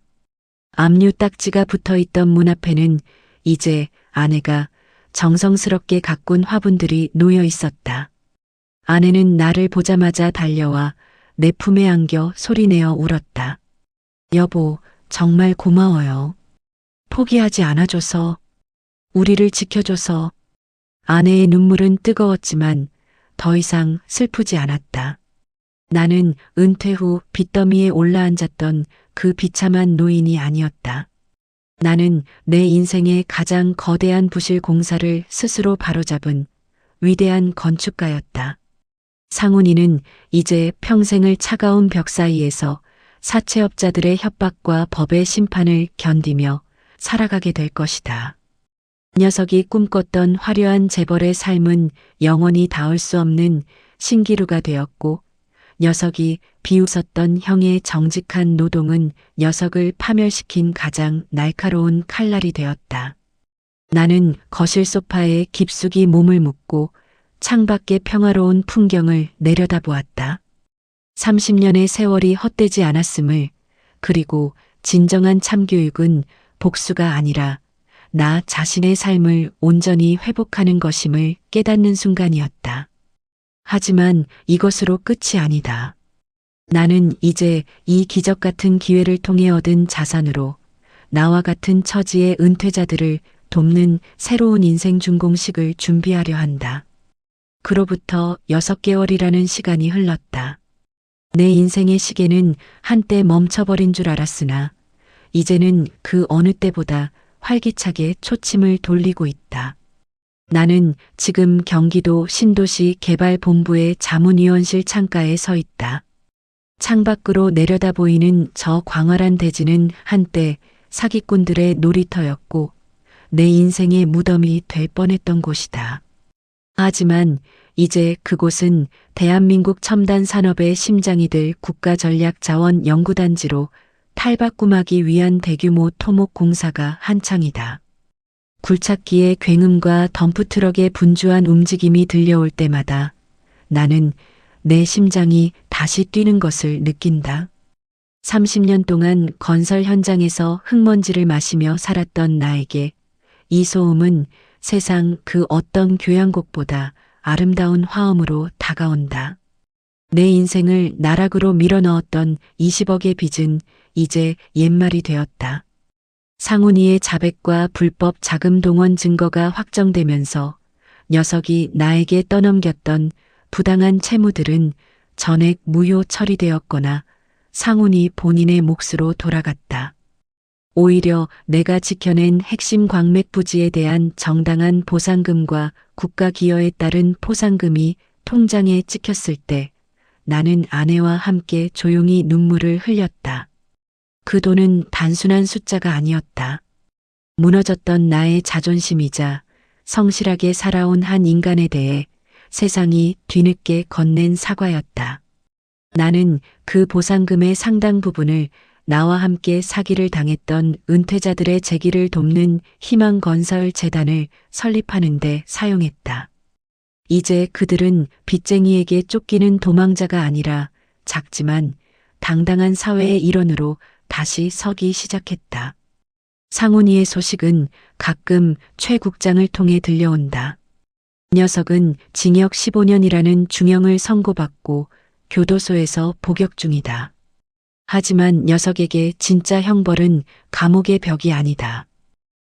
[SPEAKER 1] 압류 딱지가 붙어있던 문 앞에는 이제 아내가 정성스럽게 가꾼 화분들이 놓여 있었다. 아내는 나를 보자마자 달려와 내 품에 안겨 소리내어 울었다. 여보, 정말 고마워요. 포기하지 않아줘서, 우리를 지켜줘서. 아내의 눈물은 뜨거웠지만 더 이상 슬프지 않았다. 나는 은퇴 후 빚더미에 올라앉았던 그 비참한 노인이 아니었다. 나는 내 인생의 가장 거대한 부실 공사를 스스로 바로잡은 위대한 건축가였다. 상훈이는 이제 평생을 차가운 벽 사이에서 사채업자들의 협박과 법의 심판을 견디며 살아가게 될 것이다. 녀석이 꿈꿨던 화려한 재벌의 삶은 영원히 닿을 수 없는 신기루가 되었고 녀석이 비웃었던 형의 정직한 노동은 녀석을 파멸시킨 가장 날카로운 칼날이 되었다. 나는 거실 소파에 깊숙이 몸을 묻고 창밖의 평화로운 풍경을 내려다보았다. 30년의 세월이 헛되지 않았음을, 그리고 진정한 참교육은 복수가 아니라 나 자신의 삶을 온전히 회복하는 것임을 깨닫는 순간이었다. 하지만 이것으로 끝이 아니다. 나는 이제 이 기적 같은 기회를 통해 얻은 자산으로 나와 같은 처지의 은퇴자들을 돕는 새로운 인생 준공식을 준비하려 한다. 그로부터 6개월이라는 시간이 흘렀다. 내 인생의 시계는 한때 멈춰버린 줄 알았으나 이제는 그 어느 때보다 활기차게 초침을 돌리고 있다. 나는 지금 경기도 신도시 개발본부의 자문위원실 창가에 서 있다. 창밖으로 내려다 보이는 저 광활한 대지는 한때 사기꾼들의 놀이터였고 내 인생의 무덤이 될 뻔했던 곳이다. 하지만 이제 그곳은 대한민국 첨단 산업의 심장이 될 국가전략자원연구단지로 탈바꿈하기 위한 대규모 토목 공사가 한창이다. 굴착기의 굉음과 덤프트럭의 분주한 움직임이 들려올 때마다 나는 내 심장이 다시 뛰는 것을 느낀다. 30년 동안 건설 현장에서 흙먼지를 마시며 살았던 나에게 이 소음은 세상 그 어떤 교향곡보다 아름다운 화음으로 다가온다. 내 인생을 나락으로 밀어넣었던 20억의 빚은 이제 옛말이 되었다. 상훈이의 자백과 불법 자금 동원 증거가 확정되면서 녀석이 나에게 떠넘겼던 부당한 채무들은 전액 무효 처리되었거나 상훈이 본인의 몫으로 돌아갔다. 오히려 내가 지켜낸 핵심 광맥 부지에 대한 정당한 보상금과 국가 기여에 따른 포상금이 통장에 찍혔을 때 나는 아내와 함께 조용히 눈물을 흘렸다. 그 돈은 단순한 숫자가 아니었다. 무너졌던 나의 자존심이자 성실하게 살아온 한 인간에 대해 세상이 뒤늦게 건넨 사과였다. 나는 그 보상금의 상당 부분을 나와 함께 사기를 당했던 은퇴자들의 재기를 돕는 희망건설 재단을 설립하는 데 사용했다. 이제 그들은 빚쟁이에게 쫓기는 도망자가 아니라 작지만 당당한 사회의 일원으로 다시 서기 시작했다. 상훈이의 소식은 가끔 최 국장을 통해 들려온다. 녀석은 징역 15년이라는 중형을 선고받고 교도소에서 복역 중이다. 하지만 녀석에게 진짜 형벌은 감옥의 벽이 아니다.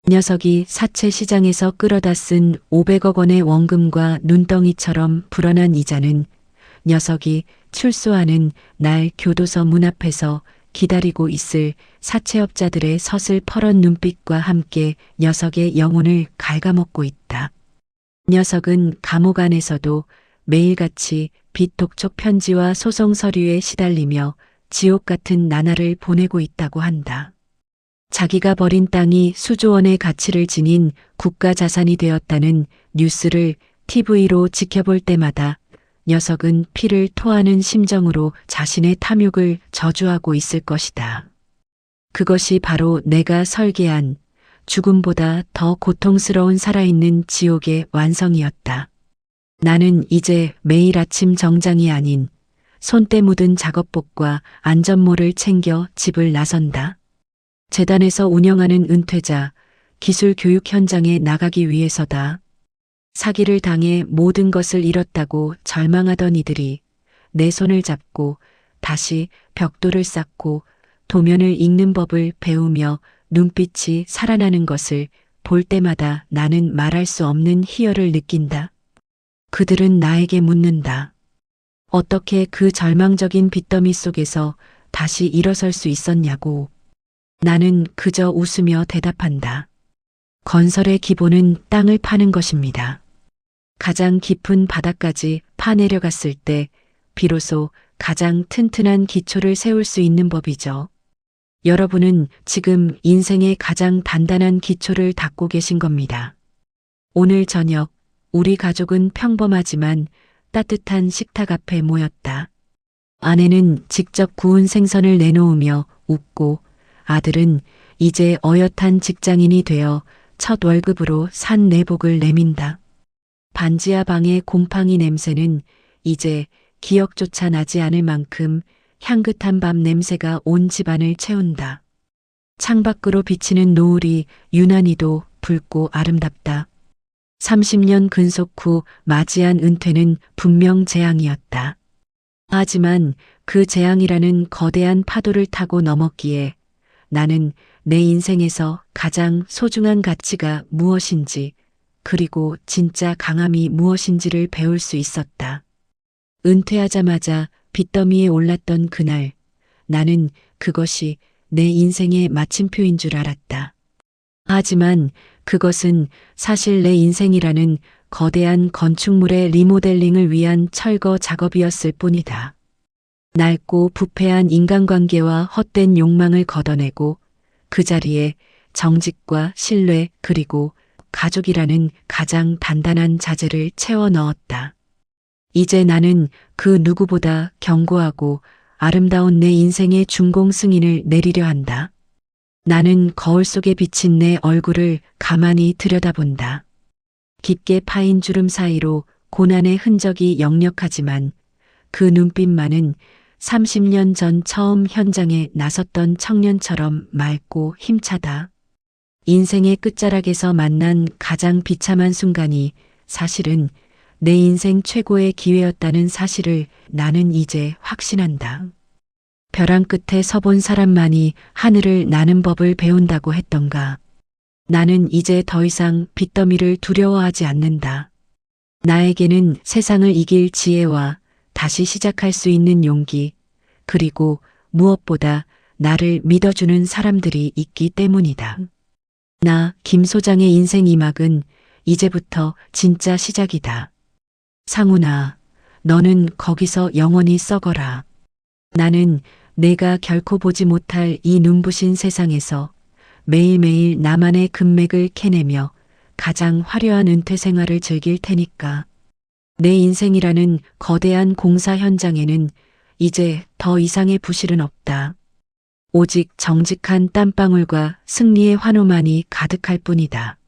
[SPEAKER 1] 녀석이 사채 시장에서 끌어다 쓴 500억 원의 원금과 눈덩이처럼 불어난 이자는 녀석이 출소하는 날 교도소 문 앞에서 기다리고 있을 사채업자들의 서슬퍼런 눈빛과 함께 녀석의 영혼을 갉아먹고 있다. 녀석은 감옥 안에서도 매일같이 빚독촉 편지와 소송 서류에 시달리며 지옥 같은 나날을 보내고 있다고 한다. 자기가 버린 땅이 수조 원의 가치를 지닌 국가 자산이 되었다는 뉴스를 TV로 지켜볼 때마다 녀석은 피를 토하는 심정으로 자신의 탐욕을 저주하고 있을 것이다. 그것이 바로 내가 설계한 죽음보다 더 고통스러운 살아있는 지옥의 완성이었다. 나는 이제 매일 아침 정장이 아닌 손때 묻은 작업복과 안전모를 챙겨 집을 나선다. 재단에서 운영하는 은퇴자 기술 교육 현장에 나가기 위해서다. 사기를 당해 모든 것을 잃었다고 절망하던 이들이 내 손을 잡고 다시 벽돌을 쌓고 도면을 읽는 법을 배우며 눈빛이 살아나는 것을 볼 때마다 나는 말할 수 없는 희열을 느낀다. 그들은 나에게 묻는다. 어떻게 그 절망적인 빚더미 속에서 다시 일어설 수 있었냐고. 나는 그저 웃으며 대답한다. 건설의 기본은 땅을 파는 것입니다. 가장 깊은 바닥까지 파내려갔을 때 비로소 가장 튼튼한 기초를 세울 수 있는 법이죠. 여러분은 지금 인생의 가장 단단한 기초를 닦고 계신 겁니다. 오늘 저녁 우리 가족은 평범하지만 따뜻한 식탁 앞에 모였다. 아내는 직접 구운 생선을 내놓으며 웃고 아들은 이제 어엿한 직장인이 되어 첫 월급으로 산 내복을 내민다. 반지하 방의 곰팡이 냄새는 이제 기억조차 나지 않을 만큼 향긋한 밤 냄새가 온 집안을 채운다. 창밖으로 비치는 노을이 유난히도 붉고 아름답다. 30년 근속 후 맞이한 은퇴는 분명 재앙이었다. 하지만 그 재앙이라는 거대한 파도를 타고 넘었기에 나는 내 인생에서 가장 소중한 가치가 무엇인지 그리고 진짜 강함이 무엇인지를 배울 수 있었다. 은퇴하자마자 빚더미에 올랐던 그날 나는 그것이 내 인생의 마침표인 줄 알았다. 하지만 그것은 사실 내 인생이라는 거대한 건축물의 리모델링을 위한 철거 작업이었을 뿐이다. 낡고 부패한 인간관계와 헛된 욕망을 걷어내고 그 자리에 정직과 신뢰 그리고 가족이라는 가장 단단한 자재를 채워 넣었다. 이제 나는 그 누구보다 견고하고 아름다운 내 인생의 준공 승인을 내리려 한다. 나는 거울 속에 비친 내 얼굴을 가만히 들여다본다. 깊게 파인 주름 사이로 고난의 흔적이 역력하지만 그 눈빛만은 30년 전 처음 현장에 나섰던 청년처럼 맑고 힘차다. 인생의 끝자락에서 만난 가장 비참한 순간이 사실은 내 인생 최고의 기회였다는 사실을 나는 이제 확신한다. 벼랑 끝에 서본 사람만이 하늘을 나는 법을 배운다고 했던가. 나는 이제 더 이상 빚더미를 두려워하지 않는다. 나에게는 세상을 이길 지혜와 다시 시작할 수 있는 용기, 그리고 무엇보다 나를 믿어주는 사람들이 있기 때문이다. 나 김 소장의 인생 2막은 이제부터 진짜 시작이다. 상훈아, 너는 거기서 영원히 썩어라. 나는 내가 결코 보지 못할 이 눈부신 세상에서 매일매일 나만의 금맥을 캐내며 가장 화려한 은퇴 생활을 즐길 테니까. 내 인생이라는 거대한 공사 현장에는 이제 더 이상의 부실은 없다. 오직 정직한 땀방울과 승리의 환호만이 가득할 뿐이다.